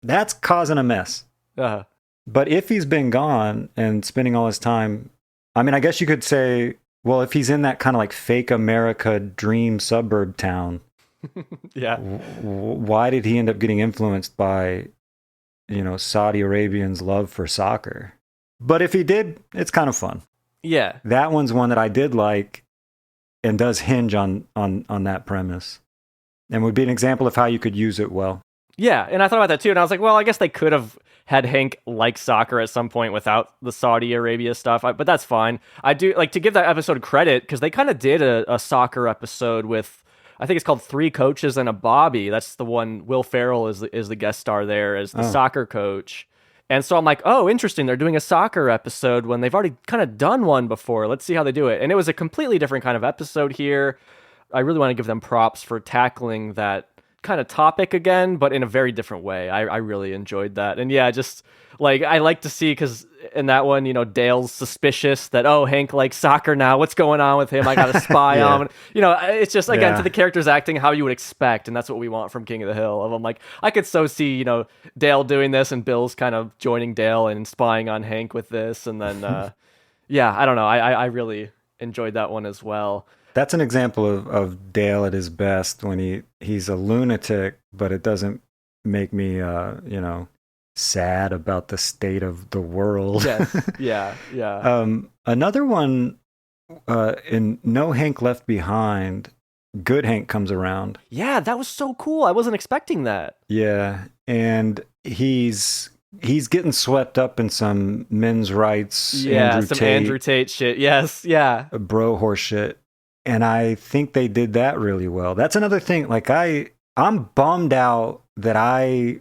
That's causing a mess. Uh-huh. But if he's been gone and spending all his time. I mean, I guess you could say, well, if he's in that kind of like fake America dream suburb town, why did he end up getting influenced by, Saudi Arabians' love for soccer? But if he did, it's kind of fun. Yeah. That one's one that I did like and does hinge on that premise and would be an example of how you could use it well. Yeah, and I thought about that too, and I was like, well, I guess they could have had Hank like soccer at some point without the Saudi Arabia stuff, but that's fine. I do like to give that episode credit because they kind of did a soccer episode with, I think it's called 3 Coaches and a Bobby. That's the one. Will Ferrell is the guest star there as the soccer coach. And so I'm like, oh, interesting. They're doing a soccer episode when they've already kind of done one before. Let's see how they do it. And it was a completely different kind of episode here. I really want to give them props for tackling that kind of topic again, but in a very different way. I really enjoyed that. And yeah, just like I like to see, because in that one, Dale's suspicious that, oh, Hank likes soccer now. What's going on with him? I got to spy on him. It's just, again, to the characters acting how you would expect. And that's what we want from King of the Hill. I'm like, I could so see, Dale doing this and Bill's kind of joining Dale and spying on Hank with this. And then, I don't know. I really enjoyed that one as well. That's an example of Dale at his best when he's a lunatic, but it doesn't make me, sad about the state of the world. Yes. Yeah. Another one in No Hank Left Behind, Good Hank comes around. Yeah, that was so cool. I wasn't expecting that. Yeah, and he's getting swept up in some men's rights. Andrew Tate shit. Yes, yeah. Bro horse shit. And I think they did that really well. That's another thing. Like I'm bummed out that I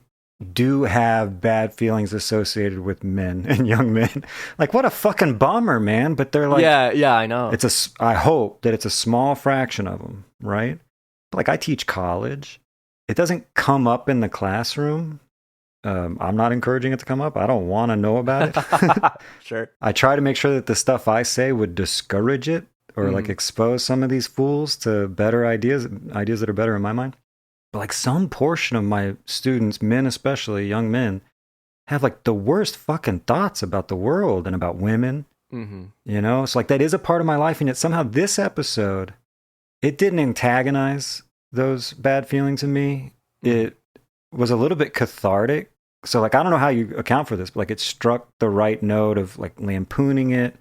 do have bad feelings associated with men and young men. Like, what a fucking bummer, man. But they're like, yeah, I know. I hope that it's a small fraction of them, right? Like, I teach college. It doesn't come up in the classroom. I'm not encouraging it to come up. I don't want to know about it. Sure. I try to make sure that the stuff I say would discourage it or like expose some of these fools to better ideas that are better in my mind. But like some portion of my students, men especially, young men, have like the worst fucking thoughts about the world and about women. You know, it's like that is a part of my life, and yet somehow this episode, it didn't antagonize those bad feelings in me. It was a little bit cathartic. So like, I don't know how you account for this, but like it struck the right note of like lampooning it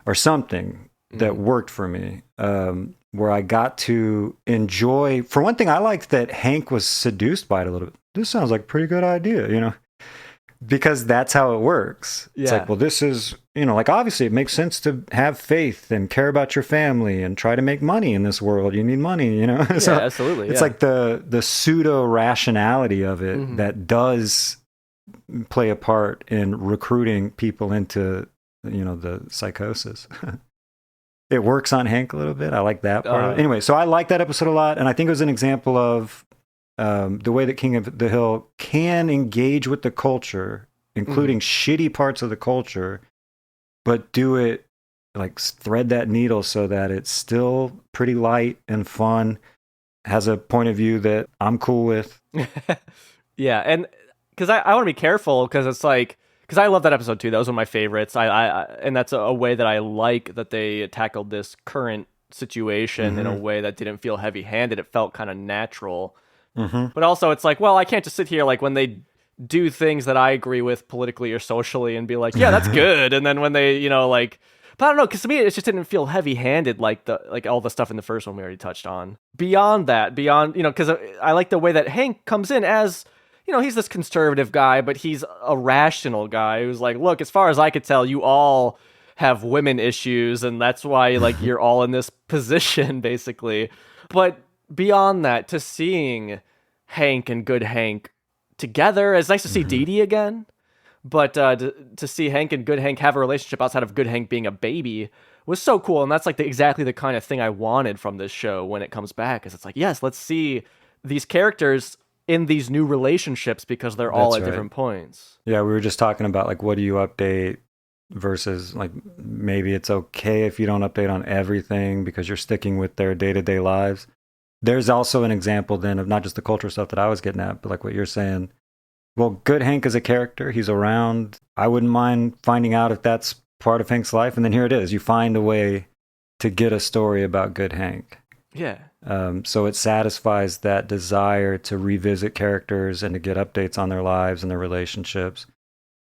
or something that worked for me, where I got to enjoy. For one thing, I liked that Hank was seduced by it a little bit. This sounds like a pretty good idea, you know, because that's how it works. It's like, well, this is, you know, like obviously it makes sense to have faith and care about your family and try to make money in this world. You need money, you know? So yeah, absolutely. It's like the pseudo rationality of it that does play a part in recruiting people into, you know, the psychosis. It works on Hank a little bit. I like that part of it. Anyway, so I like that episode a lot, and I think it was an example of the way that King of the Hill can engage with the culture, including shitty parts of the culture, but do it, like thread that needle so that it's still pretty light and fun, has a point of view that I'm cool with. Yeah, and because I want to be careful, because it's like, because I love that episode too. That was one of my favorites. And that's a way that I like that they tackled this current situation in a way that didn't feel heavy-handed. It felt kind of natural. But also it's like, well, I can't just sit here like when they do things that I agree with politically or socially and be like, yeah, that's good. And then when they, you know, like, but I don't know, because to me it just didn't feel heavy-handed like all the stuff in the first one we already touched on. Beyond, you know, because I like the way that Hank comes in as, you know, he's this conservative guy, but he's a rational guy who's like, look, as far as I could tell, you all have women issues, and that's why like you're all in this position, basically. But beyond that, to seeing Hank and Good Hank together, it's nice to see Dee Dee again, but to see Hank and Good Hank have a relationship outside of Good Hank being a baby was so cool, and that's like exactly the kind of thing I wanted from this show when it comes back, is it's like, yes, let's see these characters in these new relationships because they're all at different points. Yeah, we were just talking about like, what do you update versus like, maybe it's okay if you don't update on everything because you're sticking with their day-to-day lives. There's also an example then of not just the cultural stuff that I was getting at, but like what you're saying. Well, Good Hank is a character. He's around. I wouldn't mind finding out if that's part of Hank's life. And then here it is. You find a way to get a story about Good Hank. Yeah. So it satisfies that desire to revisit characters and to get updates on their lives and their relationships.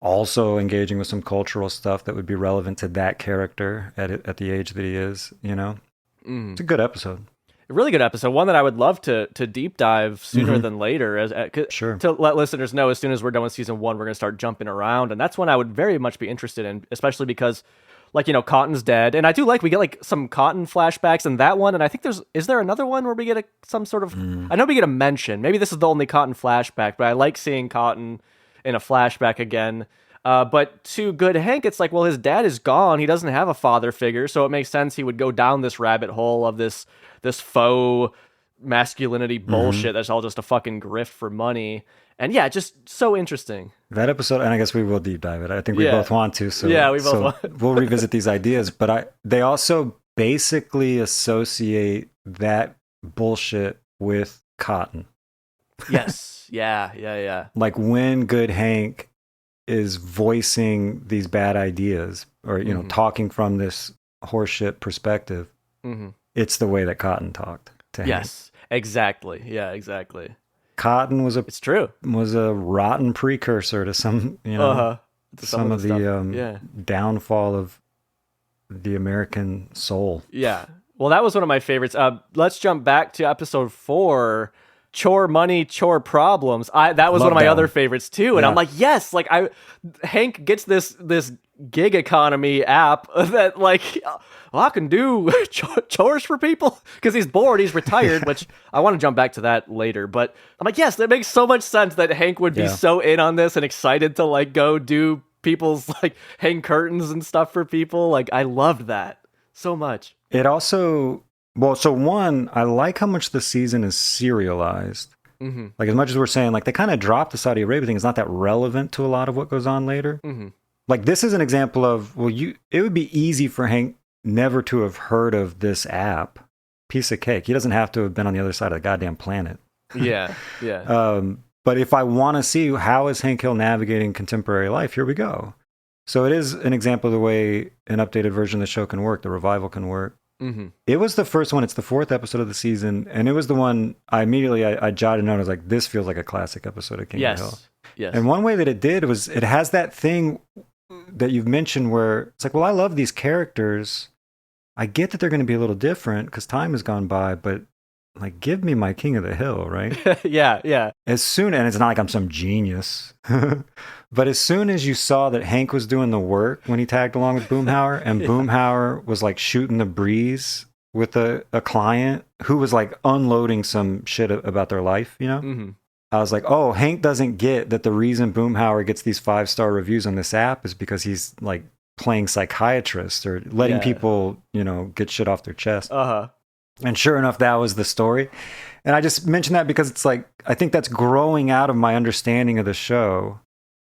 Also engaging with some cultural stuff that would be relevant to that character at the age that he is, you know? It's a good episode. A really good episode. One that I would love to deep dive sooner than later. Sure. To let listeners know, as soon as we're done with season 1, we're going to start jumping around. And that's one I would very much be interested in, especially because, like, you know, Cotton's dead. And I do like, we get like some Cotton flashbacks in that one. And I think is there another one where we get some sort of, I know we get a mention. Maybe this is the only Cotton flashback, but I like seeing Cotton in a flashback again. But to Good Hank, it's like, well, his dad is gone. He doesn't have a father figure. So it makes sense he would go down this rabbit hole of this faux masculinity bullshit that's all just a fucking grift for money. And yeah, just so interesting. That episode, and I guess we will deep dive it. I think we both want to. So yeah, we both want. We'll revisit these ideas. But they also basically associate that bullshit with Cotton. Yes. Yeah. Like when Good Hank is voicing these bad ideas or, you know, talking from this horseshit perspective, it's the way that Cotton talked to Hank. Yes, exactly. Yeah, exactly. Cotton was it's true. Was a rotten precursor to some, you know, some of the downfall of the American soul. Yeah. Well, that was one of my favorites. Let's jump back to episode 4. Chore money, chore problems. That was one of my other favorites too. And I'm like, yes, like Hank gets this gig economy app that like, well, I can do chores for people because he's bored, he's retired, which I want to jump back to that later. But I'm like, yes, that makes so much sense that Hank would be so in on this and excited to like go do people's like hang curtains and stuff for people. Like I loved that so much. It also, well, so one, I like how much the season is serialized. Like as much as we're saying, like they kind of dropped the Saudi Arabia thing. It's not that relevant to a lot of what goes on later. Like this is an example of, well, it would be easy for Hank never to have heard of this app. Piece of cake. He doesn't have to have been on the other side of the goddamn planet. Yeah. But if I want to see how is Hank Hill navigating contemporary life, here we go. So it is an example of the way an updated version of the show can work, the revival can work. Mm-hmm. It was the first one. It's the 4th episode of the season, and it was the one I immediately I jotted note. I was like, this feels like a classic episode of King of the Hill. Yes. And one way that it did was it has that thing that you've mentioned where it's like, well, I love these characters. I get that they're going to be a little different because time has gone by, but like, give me my King of the Hill, right? Yeah. As soon, and it's not like I'm some genius, but as soon as you saw that Hank was doing the work when he tagged along with Boomhauer, and Boomhauer was like shooting the breeze with a client who was like unloading some shit about their life, you know? Mm-hmm. I was like, oh, Hank doesn't get that the reason Boomhauer gets these 5-star reviews on this app is because he's like playing psychiatrist or letting people, you know, get shit off their chest. And sure enough, that was the story. And I just mentioned that because it's like, I think that's growing out of my understanding of the show.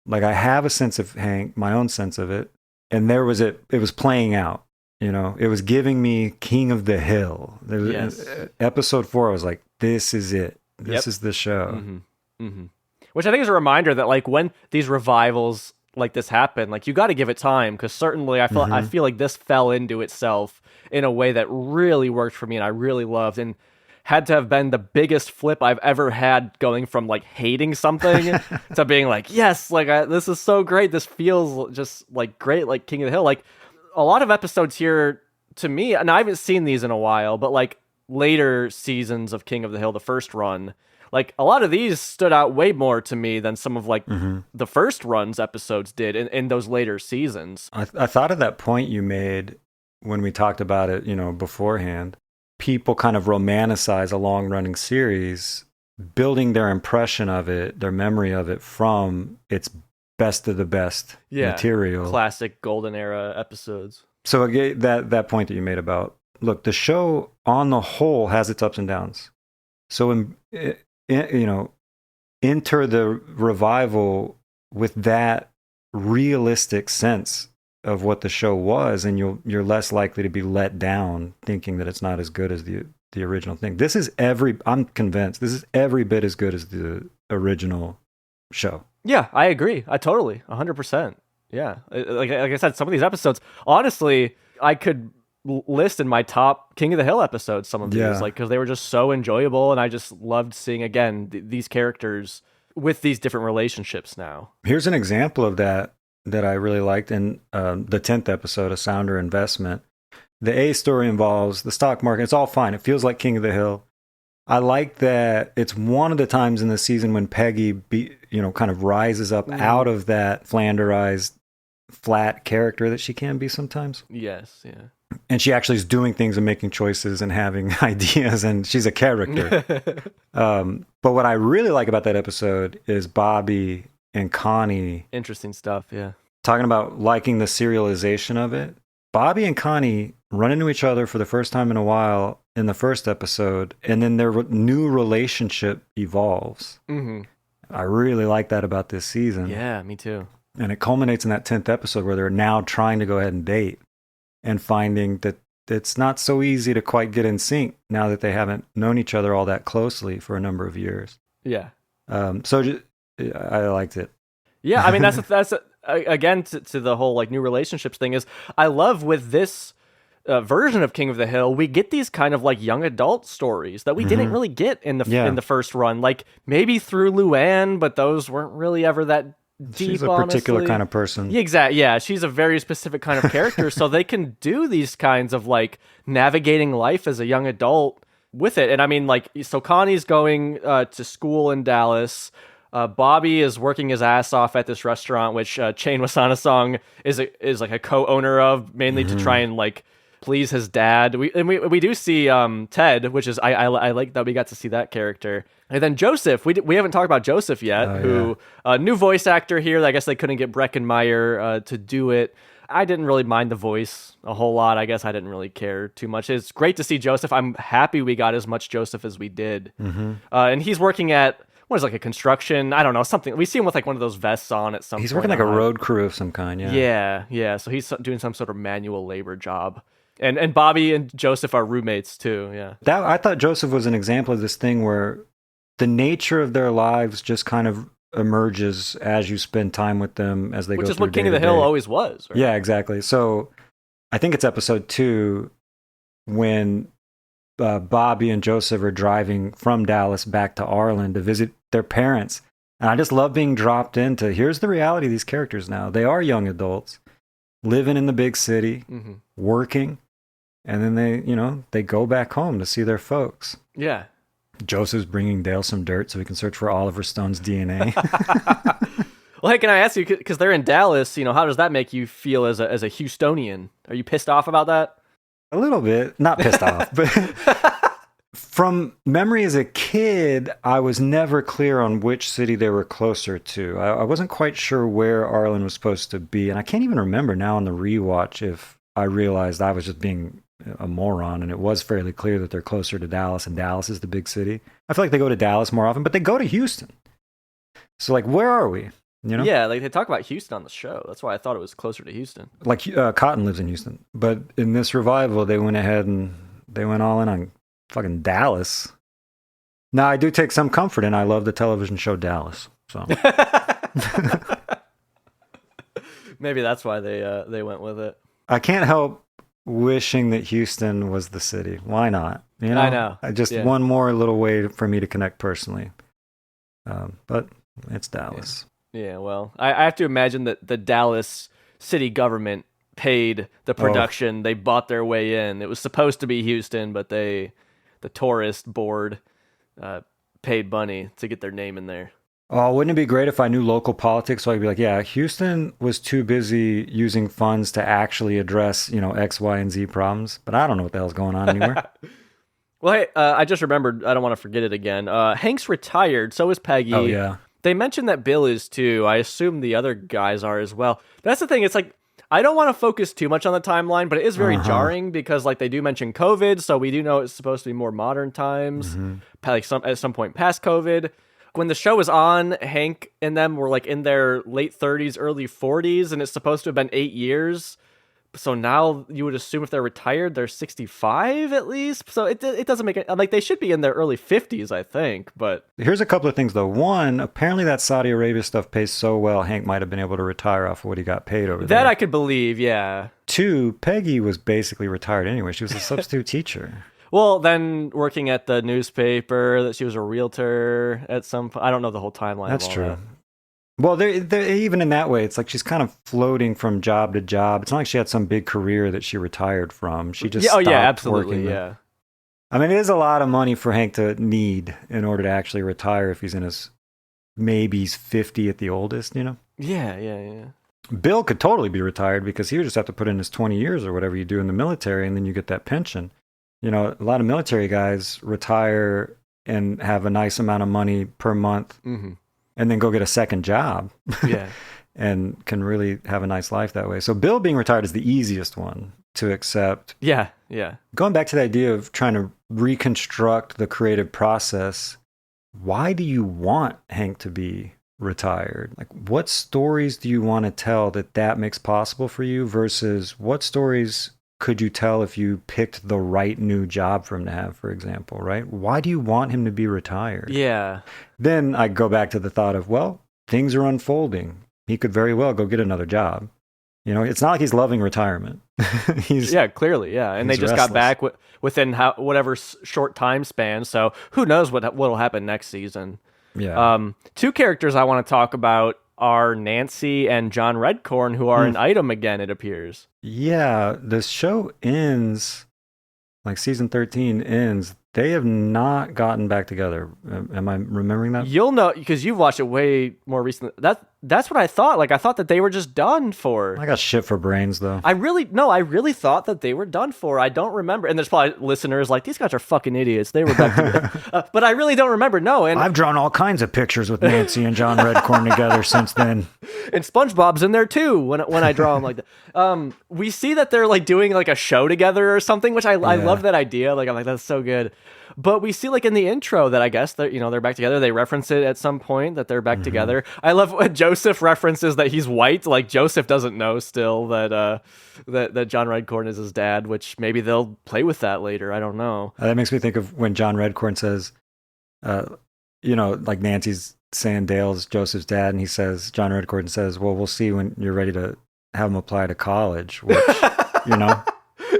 Like, I have a sense of Hank, my own sense of it. And there was it was playing out, you know, it was giving me King of the Hill. Episode 4, I was like, this is it. This is the show. Mm-hmm. Mm-hmm. Which I think is a reminder that like when these revivals like this happen, like you got to give it time, because certainly I feel like this fell into itself in a way that really worked for me and I really loved, and had to have been the biggest flip I've ever had, going from like hating something to being like, yes, like this is so great. This feels just like great, like King of the Hill. Like a lot of episodes here to me, and I haven't seen these in a while, but like later seasons of King of the Hill, the first run, like a lot of these stood out way more to me than some of like the first run's episodes did in those later seasons. I thought of that point you made when we talked about it, you know, beforehand. People kind of romanticize a long-running series, building their impression of it, their memory of it from its best of the best material. Classic golden era episodes. So again, that point that you made about, look, the show on the whole has its ups and downs. So you know, enter the revival with that realistic sense of what the show was, and you're less likely to be let down thinking that it's not as good as the original thing. I'm convinced this is every bit as good as the original show. Yeah, I agree. I totally 100%. Yeah. Like I said, some of these episodes, honestly, I could list in my top King of the Hill episodes, some of these, like, because they were just so enjoyable, and I just loved seeing again these characters with these different relationships now. Here's an example of that I really liked in the 10th episode, A Sounder Investment. The A story involves the stock market. It's all fine. It feels like King of the Hill. I like that it's one of the times in the season when Peggy kind of rises up out of that flanderized flat character that she can be sometimes. Yes, yeah. And she actually is doing things and making choices and having ideas, and she's a character. But what I really like about that episode is Bobby and Connie. Interesting stuff, yeah. Talking about liking the serialization of it. Bobby and Connie run into each other for the first time in a while in the first episode, and then their new relationship evolves. Mm-hmm. I really like that about this season. Yeah, me too. And it culminates in that 10th episode where they're now trying to go ahead and date, and finding that it's not so easy to quite get in sync now that they haven't known each other all that closely for a number of years. Yeah. So I liked it. Yeah, I mean, that's again, to the whole like new relationships thing, is I love with this version of King of the Hill, we get these kind of like young adult stories that we didn't really get in the first run. Like maybe through Luann, but those weren't really ever that deep. She's a particular kind of person. Exactly. Yeah, she's a very specific kind of character, so they can do these kinds of like navigating life as a young adult with it. And I mean, like, so Connie's going to school in Dallas. Bobby is working his ass off at this restaurant, which Chain Wasana-song is like a co-owner of, mainly to try and like please his dad. We do see Ted, which is I like that we got to see that character. And then Joseph, we haven't talked about Joseph yet, who new voice actor here. I guess they couldn't get Breckenmeyer to do it. I didn't really mind the voice a whole lot. I guess I didn't really care too much. It's great to see Joseph. I'm happy we got as much Joseph as we did. And he's working at, what is, like a construction, I don't know, something. We see him with like one of those vests on at some point. He's working like a road crew of some kind, Yeah. So he's doing some sort of manual labor job. And Bobby and Joseph are roommates too, yeah. I thought Joseph was an example of this thing where the nature of their lives just kind of emerges as you spend time with them as they go through. Which is what King of the Hill always was. Right? Yeah, exactly. So I think it's episode 2 when Bobby and Joseph are driving from Dallas back to Arlen to visit their parents. And I just love being dropped into, here's the reality of these characters now. They are young adults, living in the big city, working, and then they go back home to see their folks. Yeah. Joseph's bringing Dale some dirt so he can search for Oliver Stone's DNA. Well, hey, can I ask you, because they're in Dallas, how does that make you feel as a Houstonian? Are you pissed off about that? A little bit. Not pissed off, but from memory as a kid, I was never clear on which city they were closer to. I wasn't quite sure where Arlen was supposed to be, and I can't even remember now on the rewatch if I realized I was just being a moron, and it was fairly clear that they're closer to Dallas, and Dallas is the big city. I feel like they go to Dallas more often, but they go to Houston. So, where are we? Yeah, they talk about Houston on the show. That's why I thought it was closer to Houston. Cotton lives in Houston, but in this revival, they went ahead and they went all in on fucking Dallas. Now, I do take some comfort in I love the television show Dallas. So maybe that's why they went with it. I can't help wishing that Houston was the city. Why not? I know. One more little way for me to connect personally. But it's Dallas. Yeah, well, I have to imagine that the Dallas city government paid the production. Oh. They bought their way in. It was supposed to be Houston, but the tourist board paid money to get their name in there. Oh, wouldn't it be great if I knew local politics? So I'd be like, yeah, Houston was too busy using funds to actually address, X, Y, and Z problems. But I don't know what the hell's going on anywhere. Well, hey, I just remembered. I don't want to forget it again. Hank's retired. So is Peggy. Oh, yeah. They mentioned that Bill is too. I assume the other guys are as well. That's the thing. It's I don't want to focus too much on the timeline, but it is very jarring because they do mention COVID, so we do know it's supposed to be more modern times, at some point past COVID. When the show was on, Hank and them were in their late 30s, early 40s, and it's supposed to have been 8 years. So now you would assume if they're retired, they're 65 at least. So it doesn't make it, they should be in their early 50s, I think. But here's a couple of things though. One, apparently that Saudi Arabia stuff pays so well, Hank might have been able to retire off of what he got paid over there. That I could believe, yeah. 2, Peggy was basically retired anyway. She was a substitute teacher. Well, then working at the newspaper, that she was a realtor at some point. I don't know the whole timeline. That's true. That. Well, they're even in that way, it's she's kind of floating from job to job. It's not like she had some big career that she retired from. She just stopped absolutely, working. Yeah. I mean, it is a lot of money for Hank to need in order to actually retire if he's in his, maybe he's 50 at the oldest, Yeah. Bill could totally be retired because he would just have to put in his 20 years or whatever you do in the military, and then you get that pension. A lot of military guys retire and have a nice amount of money per month. Mm-hmm. And then go get a second job. Yeah. And can really have a nice life that way. So Bill being retired is the easiest one to accept. Yeah. Going back to the idea of trying to reconstruct the creative process, why do you want Hank to be retired? What stories do you want to tell that makes possible for you versus what stories could you tell if you picked the right new job for him to have, for example, right? Why do you want him to be retired? Yeah. Then I go back to the thought of, well, things are unfolding. He could very well go get another job. It's not like he's loving retirement. Clearly, yeah. And they just got back within whatever short time span. So who knows what'll happen next season. Yeah. 2 characters I want to talk about are Nancy and John Redcorn, who are an item again, it appears. Yeah, the show ends, season 13 ends. They have not gotten back together. Am I remembering that? You'll know because you've watched it way more recently. That's what I thought. I thought that they were just done for. I got shit for brains though. I really thought that they were done for. I don't remember. And there's probably listeners these guys are fucking idiots. They were back together. But I really don't remember. No, and I've drawn all kinds of pictures with Nancy and John Redcorn together since then. And SpongeBob's in there too when I draw them like that. We see that they're doing a show together or something, which I love that idea. I'm like, that's so good. But we see in the intro that I guess that they're back together. They reference it at some point that they're back together. I love when Joseph references that he's white. Joseph doesn't know still that John Redcorn is his dad, which maybe they'll play with that later. I don't know. That makes me think of when John Redcorn says, like Nancy's saying Dale's Joseph's dad, and John Redcord says, well, we'll see when you're ready to have him apply to college, which,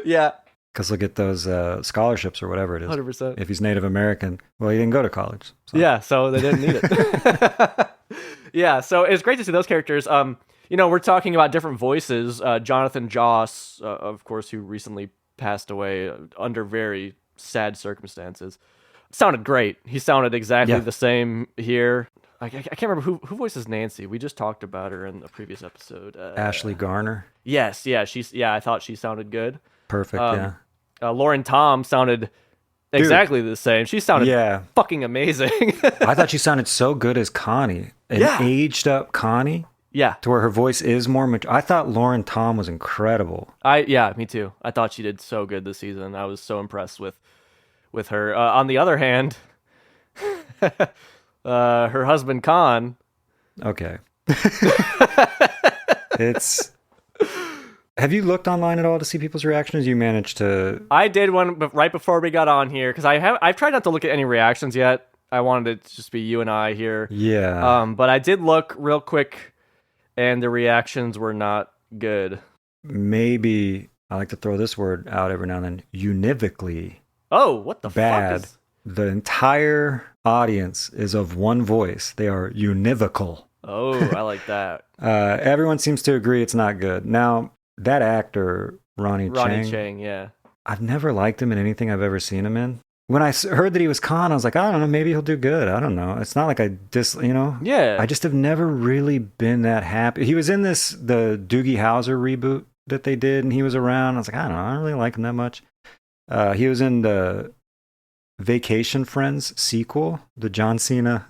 Yeah. Because he'll get those scholarships or whatever it is. 100%. If he's Native American, well, he didn't go to college. So. Yeah, so they didn't need it. Yeah, so it's great to see those characters. We're talking about different voices. Jonathan Joss, of course, who recently passed away under very sad circumstances, sounded great. He sounded exactly the same here. I can't remember who voices Nancy. We just talked about her in the previous episode. Ashley Garner. Yes, yeah, I thought she sounded good. Perfect, yeah. Lauren Tom sounded exactly the same. She sounded fucking amazing. I thought she sounded so good as Connie. An aged up Connie. Yeah. To where her voice is more mature. I thought Lauren Tom was incredible. Me too. I thought she did so good this season. I was so impressed with her. On the other hand, her husband Con. Okay. Have you looked online at all to see people's reactions? You managed to... I did one right before we got on here, because I've tried not to look at any reactions yet. I wanted it to just be you and I here. Yeah. But I did look real quick, and the reactions were not good. Maybe, I like to throw this word out every now and then, univocally. Oh, what the bad. fuck is... The entire audience is of one voice. They are univocal. Oh, I like that. Everyone seems to agree it's not good. Now... That actor, Ronnie Chang, yeah. I've never liked him in anything I've ever seen him in. When I heard that he was Khan, I was like, I don't know, maybe he'll do good. I don't know. It's not like Yeah. I just have never really been that happy. He was in the Doogie Howser reboot that they did, and he was around. I was like, I don't know, I don't really like him that much. He was in the Vacation Friends sequel, the John Cena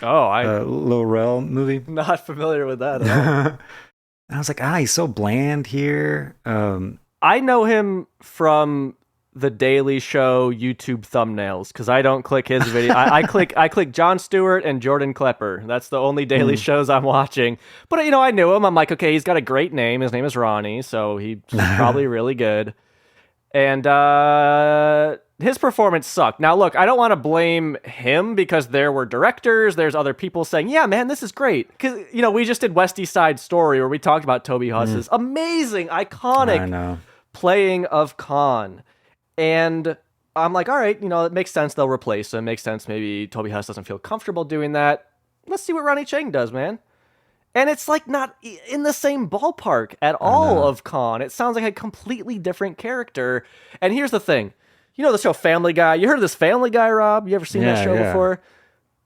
Lil Rel movie. Not familiar with that at all. And I was like, he's so bland here. I know him from the Daily Show YouTube thumbnails because I don't click his video. I click Jon Stewart and Jordan Klepper. That's the only Daily shows I'm watching. But I knew him. I'm like, okay, he's got a great name. His name is Ronnie, so he's probably really good. And his performance sucked. Now, look, I don't want to blame him because there were directors. There's other people saying, yeah, man, this is great. Because, we just did West East Side Story where we talked about Toby Huss's amazing, iconic playing of Khan. And I'm like, all right, it makes sense they'll replace him. Makes sense maybe Toby Huss doesn't feel comfortable doing that. Let's see what Ronnie Chang does, man. And it's like not in the same ballpark at all of Khan. It sounds like a completely different character. And here's the thing. The show Family Guy? You heard of this Family Guy, Rob? You ever seen that show before?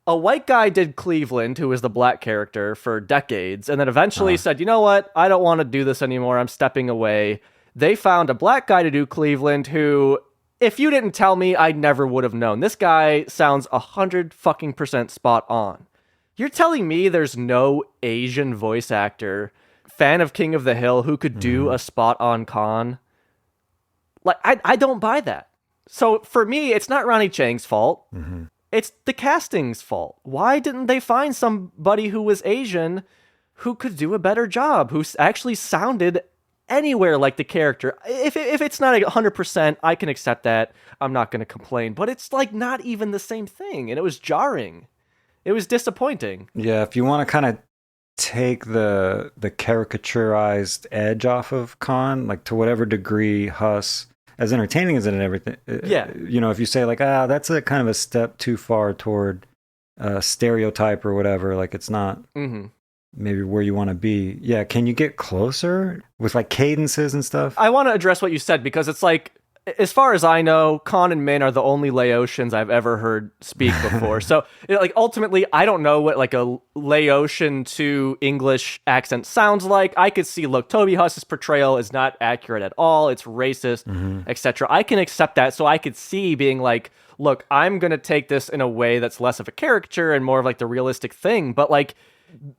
A white guy did Cleveland, who was the black character, for decades, and then eventually said, you know what? I don't want to do this anymore. I'm stepping away. They found a black guy to do Cleveland who, if you didn't tell me, I never would have known. This guy sounds 100% spot on. You're telling me there's no Asian voice actor, fan of King of the Hill, who could do a spot on Khan? Like, I don't buy that. So for me, it's not Ronnie Chang's fault. Mm-hmm. It's the casting's fault. Why didn't they find somebody who was Asian who could do a better job, who actually sounded anywhere like the character? If it's not 100%, I can accept that. I'm not going to complain. But it's like not even the same thing. And it was jarring. It was disappointing. Yeah, if you want to kind of take the caricaturized edge off of Khan, like to whatever degree Huss, as entertaining as it and everything, if you say like, that's a kind of a step too far toward stereotype or whatever, like it's not maybe where you want to be. Yeah, can you get closer with like cadences and stuff? I want to address what you said because it's like, as far as I know, Khan and Min are the only Laotians I've ever heard speak before. So, like, ultimately, I don't know what, like, a Laotian to English accent sounds like. I could see, look, Toby Huss's portrayal is not accurate at all. It's racist, etc. I can accept that. So I could see being like, look, I'm going to take this in a way that's less of a caricature and more of, like, the realistic thing. But, like,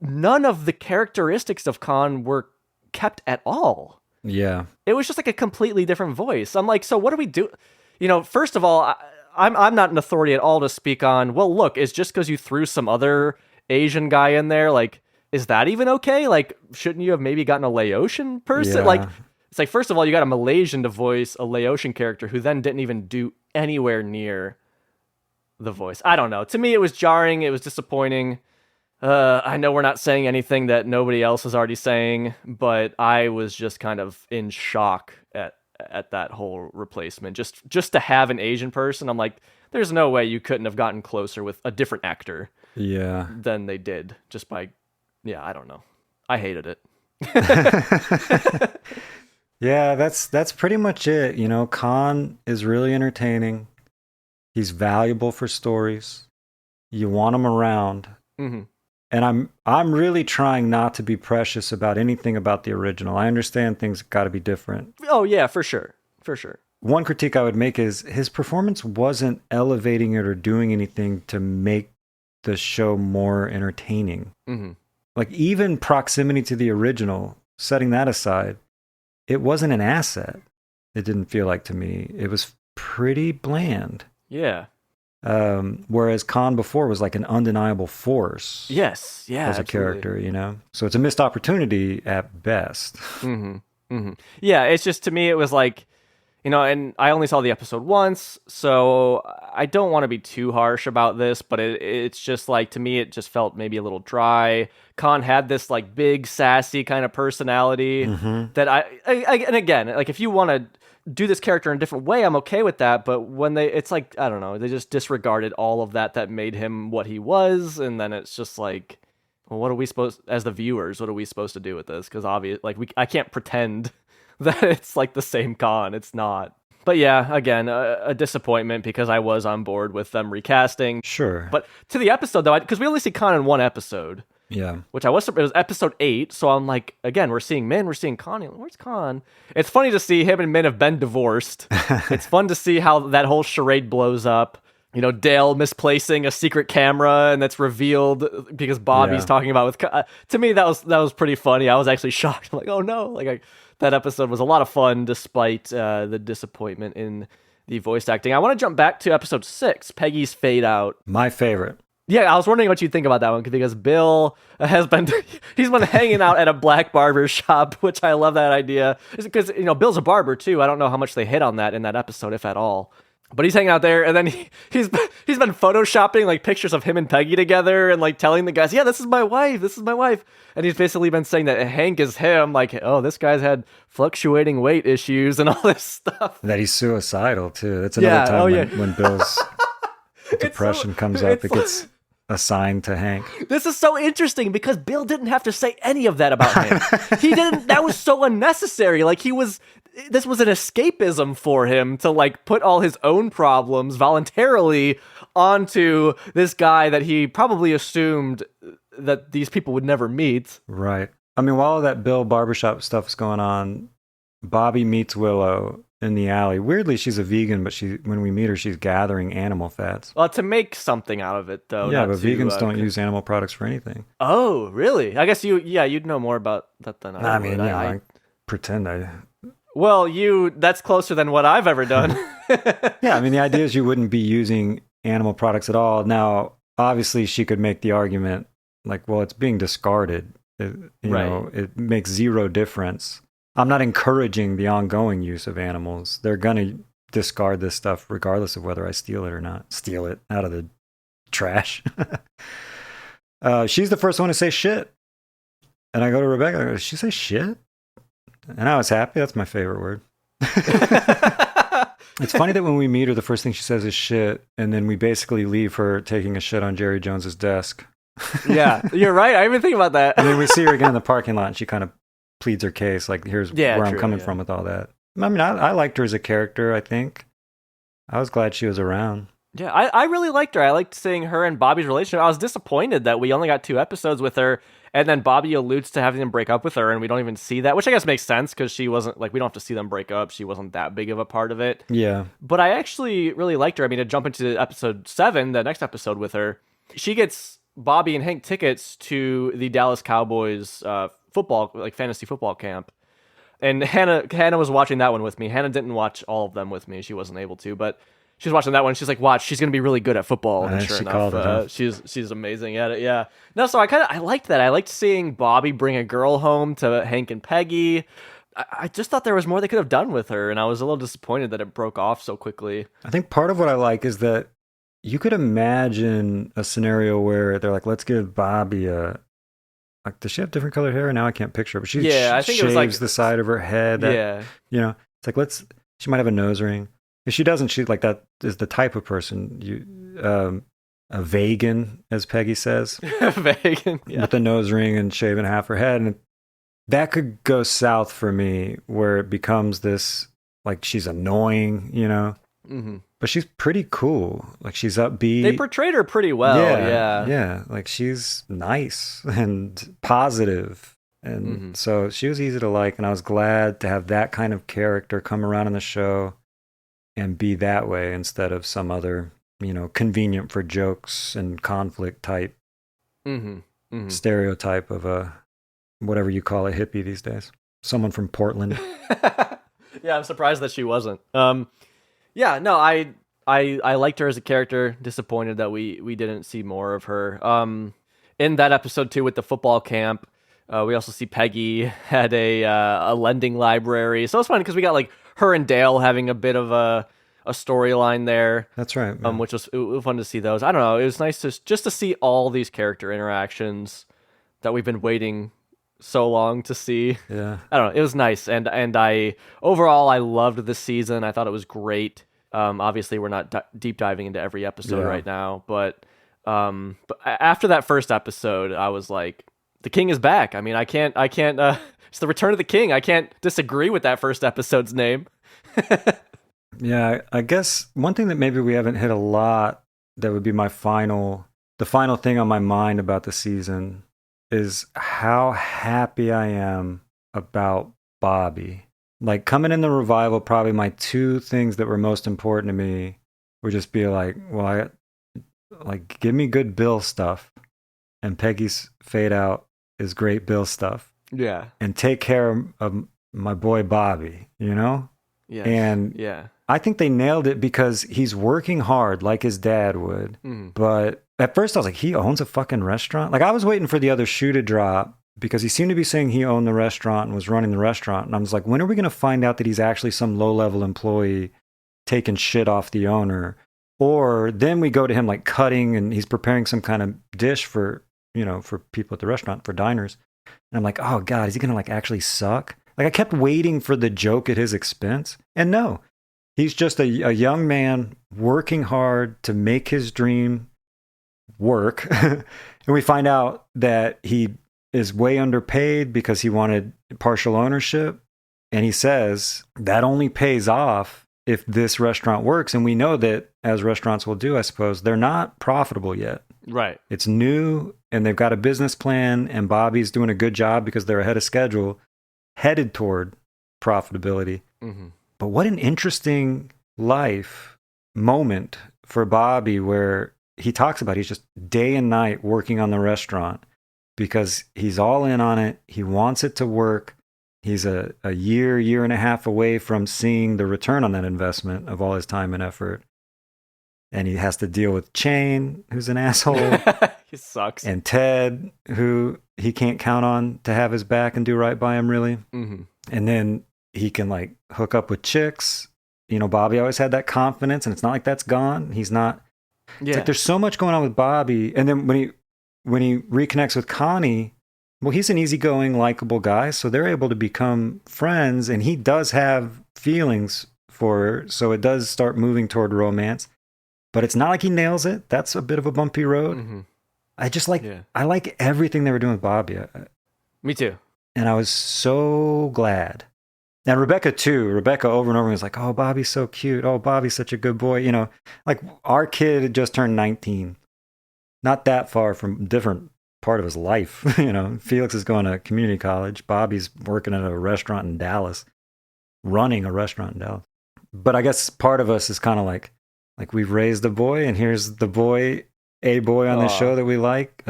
none of the characteristics of Khan were kept at all. Yeah. It was just like a completely different voice. I'm like, so what do we do? First of all, I'm not an authority at all to speak on, well, look, it's just because you threw some other Asian guy in there, like, is that even okay? Like, shouldn't you have maybe gotten a Laotian person? Yeah. Like, it's like, first of all, you got a Malaysian to voice a Laotian character who then didn't even do anywhere near the voice. I don't know. To me, it was jarring. It was disappointing. I know we're not saying anything that nobody else is already saying, but I was just kind of in shock at that whole replacement. Just to have an Asian person, I'm like, there's no way you couldn't have gotten closer with a different actor. Yeah. Than they did just by, I don't know. I hated it. Yeah, that's pretty much it. You know, Khan is really entertaining. He's valuable for stories. You want him around. Mm-hmm. And I'm really trying not to be precious about anything about the original. I understand things got to be different. Oh yeah, for sure. For sure. One critique I would make is his performance wasn't elevating it or doing anything to make the show more entertaining. Mm-hmm. Like even proximity to the original, setting that aside, it wasn't an asset. It didn't feel like to me. It was pretty bland. Yeah. Whereas Khan before was like an undeniable force. Yes. Yeah. As a character, you know? So it's a missed opportunity at best. Mm-hmm. Mm-hmm. Yeah. It's just, to me, it was like, and I only saw the episode once, so I don't want to be too harsh about this, but it's just like, to me, it just felt maybe a little dry. Khan had this like big, sassy kind of personality that and again, like if you want to do this character in a different way, I'm okay with that. But when it's like, I don't know, they just disregarded all of that made him what he was. And then it's just like, well, what are we as the viewers, what are we supposed to do with this? Because obviously, like I can't pretend that it's like the same Khan. It's not. But yeah, again, a disappointment because I was on board with them recasting. Sure. But to the episode though, because we only see Khan in one episode. Yeah. Which it was episode 8, so I'm like, again, we're seeing Min, we're seeing Connie. Where's Khan? It's funny to see him and Min have been divorced. It's fun to see how that whole charade blows up. Dale misplacing a secret camera, and that's revealed because Bobby's talking about to me, that was pretty funny. I was actually shocked. I'm like, oh no! Like that episode was a lot of fun, despite the disappointment in the voice acting. I want to jump back to episode 6, Peggy's Fade Out. My favorite. Yeah, I was wondering what you think about that one, because Bill he's been hanging out at a black barber shop, which I love that idea. Because Bill's a barber too. I don't know how much they hit on that in that episode, if at all. But he's hanging out there, and then he's been photoshopping like pictures of him and Peggy together, and like telling the guys, "Yeah, this is my wife," and he's basically been saying that Hank is him. Like, oh, this guy's had fluctuating weight issues and all this stuff. That he's suicidal too. That's another time when Bill's depression comes up. It gets assigned to Hank. This is so interesting because Bill didn't have to say any of that about Hank. He didn't. That was so unnecessary. Like this was an escapism for him to like put all his own problems voluntarily onto this guy that he probably assumed that these people would never meet. Right. I mean, while all that Bill barbershop stuff is going on, Bobby meets Willow in the alley. Weirdly, she's a vegan, but when we meet her, she's gathering animal fats. Well, to make something out of it, though. Yeah, but vegans don't use animal products for anything. Oh, really? I guess you'd know more about that than I would. I pretend I... Well, that's closer than what I've ever done. Yeah, I mean, the idea is you wouldn't be using animal products at all. Now, obviously, she could make the argument, like, well, it's being discarded. It makes zero difference. I'm not encouraging the ongoing use of animals. They're going to discard this stuff regardless of whether I steal it or not. Steal it out of the trash. She's the first one to say shit. And I go to Rebecca, I go, did she say shit? And I was happy. That's my favorite word. It's funny that when we meet her, the first thing she says is shit. And then we basically leave her taking a shit on Jerry Jones's desk. Yeah, you're right. I didn't even think about that. And then we see her again in the parking lot and she kind of pleads her case. Like, here's where I'm coming from with all that. I mean, I liked her as a character, I think. I was glad she was around. Yeah, I really liked her. I liked seeing her and Bobby's relationship. I was disappointed that we only got 2 episodes with her, and then Bobby alludes to having them break up with her, and we don't even see that, which I guess makes sense because she wasn't, like, we don't have to see them break up. She wasn't that big of a part of it. Yeah. But I actually really liked her. I mean, to jump into episode 7, the next episode with her, she gets Bobby and Hank tickets to the Dallas Cowboys football, like fantasy football camp. And Hannah was watching that one with me. Hannah didn't watch all of them with me. She wasn't able to, but she was watching that one. She's like, watch, she's going to be really good at football. And sure enough, she's amazing at it. Yeah. No, so I liked that. I liked seeing Bobby bring a girl home to Hank and Peggy. I just thought there was more they could have done with her, and I was a little disappointed that it broke off so quickly. I think part of what I like is that you could imagine a scenario where they're like, let's give Bobby a, like, does she have different colored hair? Now I can't picture it, but she I think shaves it was like the side of her head. That, it's like, she might have a nose ring. If she doesn't, she like that is the type of person a vegan, as Peggy says. Vegan, with a nose ring and shaving half her head. And that could go south for me, where it becomes this, like, she's annoying, Mm-hmm. But she's pretty cool. Like, she's upbeat. They portrayed her pretty well. Yeah. Like, she's nice and positive. And so she was easy to like. And I was glad to have that kind of character come around in the show and be that way instead of some other, convenient for jokes and conflict type stereotype of a, whatever you call a hippie these days. Someone from Portland. Yeah, I'm surprised that she wasn't. Yeah, no, I liked her as a character. Disappointed that we didn't see more of her. In that episode too, with the football camp, we also see Peggy had a lending library. So it's fun because we got like her and Dale having a bit of a storyline there. That's right. Which was, it was fun to see those. I don't know. It was nice to see all these character interactions that we've been waiting so long to see. Yeah. I don't know. It was nice. And I overall, I loved this season. I thought it was great. Obviously we're not deep diving into every episode right now, but after that first episode, I was like, the king is back. I mean, I can't, it's the return of the king. I can't disagree with that first episode's name. Yeah. I guess one thing that maybe we haven't hit a lot, that would be the final thing on my mind about the season, is how happy I am about Bobby. Like, coming in the revival, probably my two things that were most important to me would just be like, well, give me good Bill stuff, and Peggy's fade out is great Bill stuff. Yeah. And take care of my boy Bobby, Yes. And I think they nailed it because he's working hard like his dad would. But at first I was like, he owns a fucking restaurant? Like, I was waiting for the other shoe to drop because he seemed to be saying he owned the restaurant and was running the restaurant. And I was like, when are we going to find out that he's actually some low-level employee taking shit off the owner? Or then we go to him like cutting and he's preparing some kind of dish for, for people at the restaurant, for diners. And I'm like, oh God, is he going to like actually suck? Like, I kept waiting for the joke at his expense. And no, he's just a young man working hard to make his dream work. And we find out that he is way underpaid because he wanted partial ownership. And he says that only pays off if this restaurant works. And we know that, as restaurants will do, I suppose, they're not profitable yet. Right. It's new and they've got a business plan, and Bobby's doing a good job because they're ahead of schedule, headed toward profitability. But what an interesting life moment for Bobby, where he talks about he's just day and night working on the restaurant because he's all in on it. He wants it to work. He's a year and a half away from seeing the return on that investment of all his time and effort. And he has to deal with Shane, who's an asshole. He sucks. And Ted, who he can't count on to have his back and do right by him, really. And then he can like hook up with chicks. Bobby always had that confidence, and it's not like that's gone. He's not. It's like there's so much going on with Bobby. And then when he reconnects with Connie, well, he's an easygoing, likable guy, so they're able to become friends, and he does have feelings for her, so it does start moving toward romance. But it's not like he nails it. That's a bit of a bumpy road. I just like, I like everything they were doing with Bobby. Me too. And I was so glad. And Rebecca too. Rebecca over and over was like, oh, Bobby's so cute. Oh, Bobby's such a good boy. Like, our kid had just turned 19. Not that far from a different part of his life. Felix is going to community college. Bobby's working at a restaurant in Dallas, running a restaurant in Dallas. But I guess part of us is kind of like we've raised a boy, and here's the boy on the show that we like,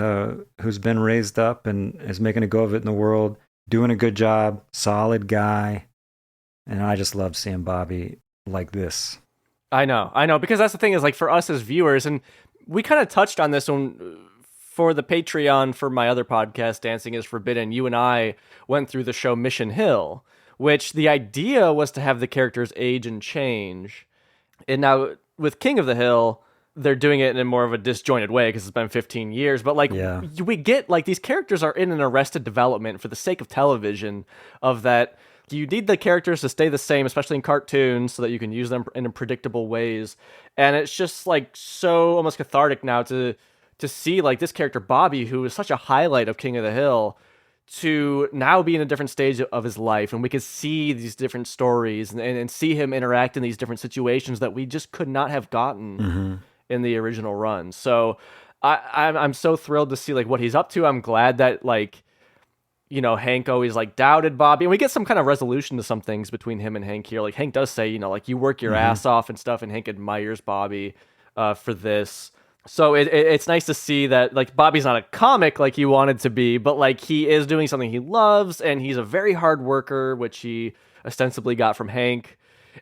who's been raised up and is making a go of it in the world, doing a good job, solid guy. And I just love seeing Bobby like this. I know, because that's the thing, is like, for us as viewers, and we kind of touched on this one for the Patreon for my other podcast, Dancing is Forbidden. You and I went through the show Mission Hill, which the idea was to have the characters age and change. And now with King of the Hill, they're doing it in more of a disjointed way because it's been 15 years. But like we get like these characters are in an arrested development for the sake of television, of that you need the characters to stay the same, especially in cartoons, so that you can use them in predictable ways. And it's just like so almost cathartic now to see like this character Bobby, who is such a highlight of King of the Hill, to now be in a different stage of his life, and we could see these different stories and see him interact in these different situations that we just could not have gotten in the original run. So I'm so thrilled to see like what he's up to. I'm glad that like, you know, Hank always like doubted Bobby, and we get some kind of resolution to some things between him and Hank here. Like Hank does say, you know, like you work your ass off and stuff, and Hank admires Bobby for this. So it's nice to see that like Bobby's not a comic like he wanted to be, but like he is doing something he loves, and he's a very hard worker, which he ostensibly got from Hank.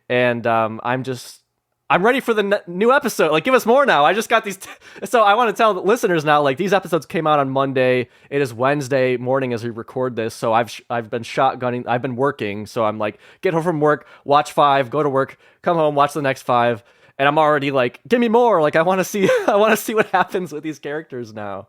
And I'm ready for the new episode. Like, give us more now. I just got these. So I want to tell the listeners now, like, these episodes came out on Monday. It is Wednesday morning as we record this. So I've been shotgunning. I've been working. So I'm like, get home from work, watch 5, go to work, come home, watch the next 5. And I'm already like, give me more. Like, I want to see what happens with these characters now.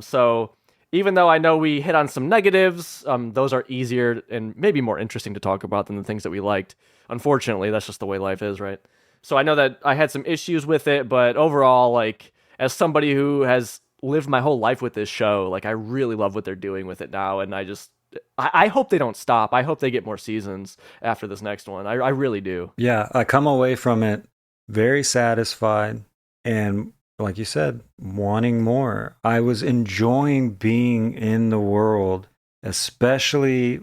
So even though I know we hit on some negatives, those are easier and maybe more interesting to talk about than the things that we liked. Unfortunately, that's just the way life is, right? So I know that I had some issues with it, but overall, like, as somebody who has lived my whole life with this show, like, I really love what they're doing with it now. And I hope they don't stop. I hope they get more seasons after this next one. I really do. Yeah, I come away from it very satisfied, and like you said, wanting more. I was enjoying being in the world, especially,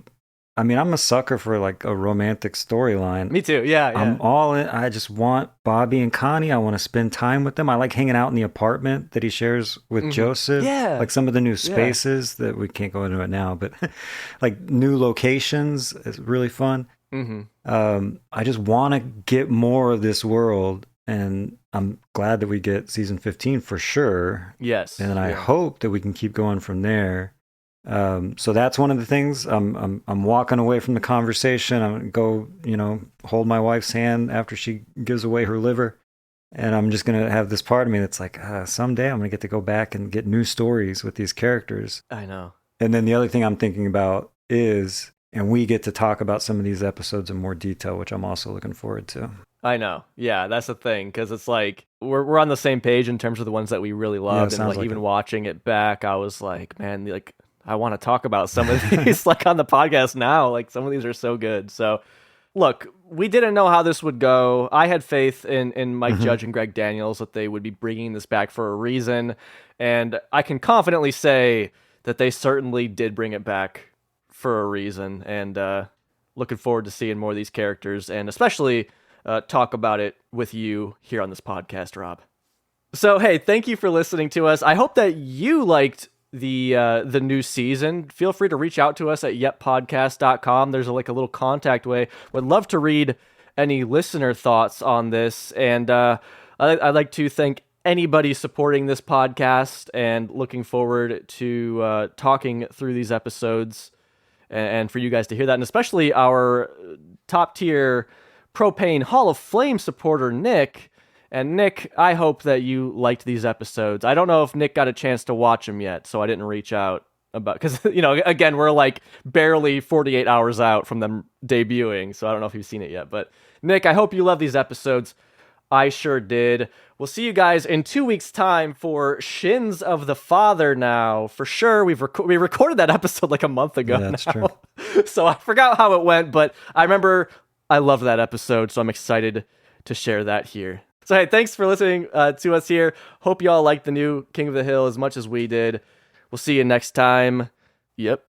I mean, I'm a sucker for like a romantic storyline. Me too, yeah. I'm all in. I just want Bobby and Connie. I want to spend time with them. I like hanging out in the apartment that he shares with Joseph. Yeah. Like some of the new spaces that we can't go into it now, but like new locations is really fun. I just want to get more of this world, and I'm glad that we get season 15 for sure. Yes. And I hope that we can keep going from there. So that's one of the things. I'm walking away from the conversation. I'm gonna go, hold my wife's hand after she gives away her liver, and I'm just gonna have this part of me that's like, someday I'm gonna get to go back and get new stories with these characters. I know. And then the other thing I'm thinking about is, and we get to talk about some of these episodes in more detail, which I'm also looking forward to. I know. Yeah, that's the thing, because it's like we're on the same page in terms of the ones that we really loved, and like even watching it back, I was like, man, like I want to talk about some of these like on the podcast now. Like some of these are so good. So look, we didn't know how this would go. I had faith in Mike Judge and Greg Daniels that they would be bringing this back for a reason, and I can confidently say that they certainly did bring it back for a reason, and looking forward to seeing more of these characters, and especially talk about it with you here on this podcast, Rob. So, hey, thank you for listening to us. I hope that you liked the new season. Feel free to reach out to us at yeppodcast.com. There's a little contact way. Would love to read any listener thoughts on this, and I'd like to thank anybody supporting this podcast, and looking forward to talking through these episodes, and for you guys to hear that, and especially our top tier Propane Hall of Flame supporter, Nick. And Nick, I hope that you liked these episodes. I don't know if Nick got a chance to watch them yet, so I didn't reach out about, because, again, we're like barely 48 hours out from them debuting, so I don't know if you've seen it yet. But Nick, I hope you love these episodes. I sure did. We'll see you guys in 2 weeks' time for Shins of the Father now. For sure, we recorded that episode like a month ago. Yeah, that's now. true. So I forgot how it went, but I remember I loved that episode, so I'm excited to share that here. So hey, thanks for listening to us here. Hope y'all liked the new King of the Hill as much as we did. We'll see you next time. Yep.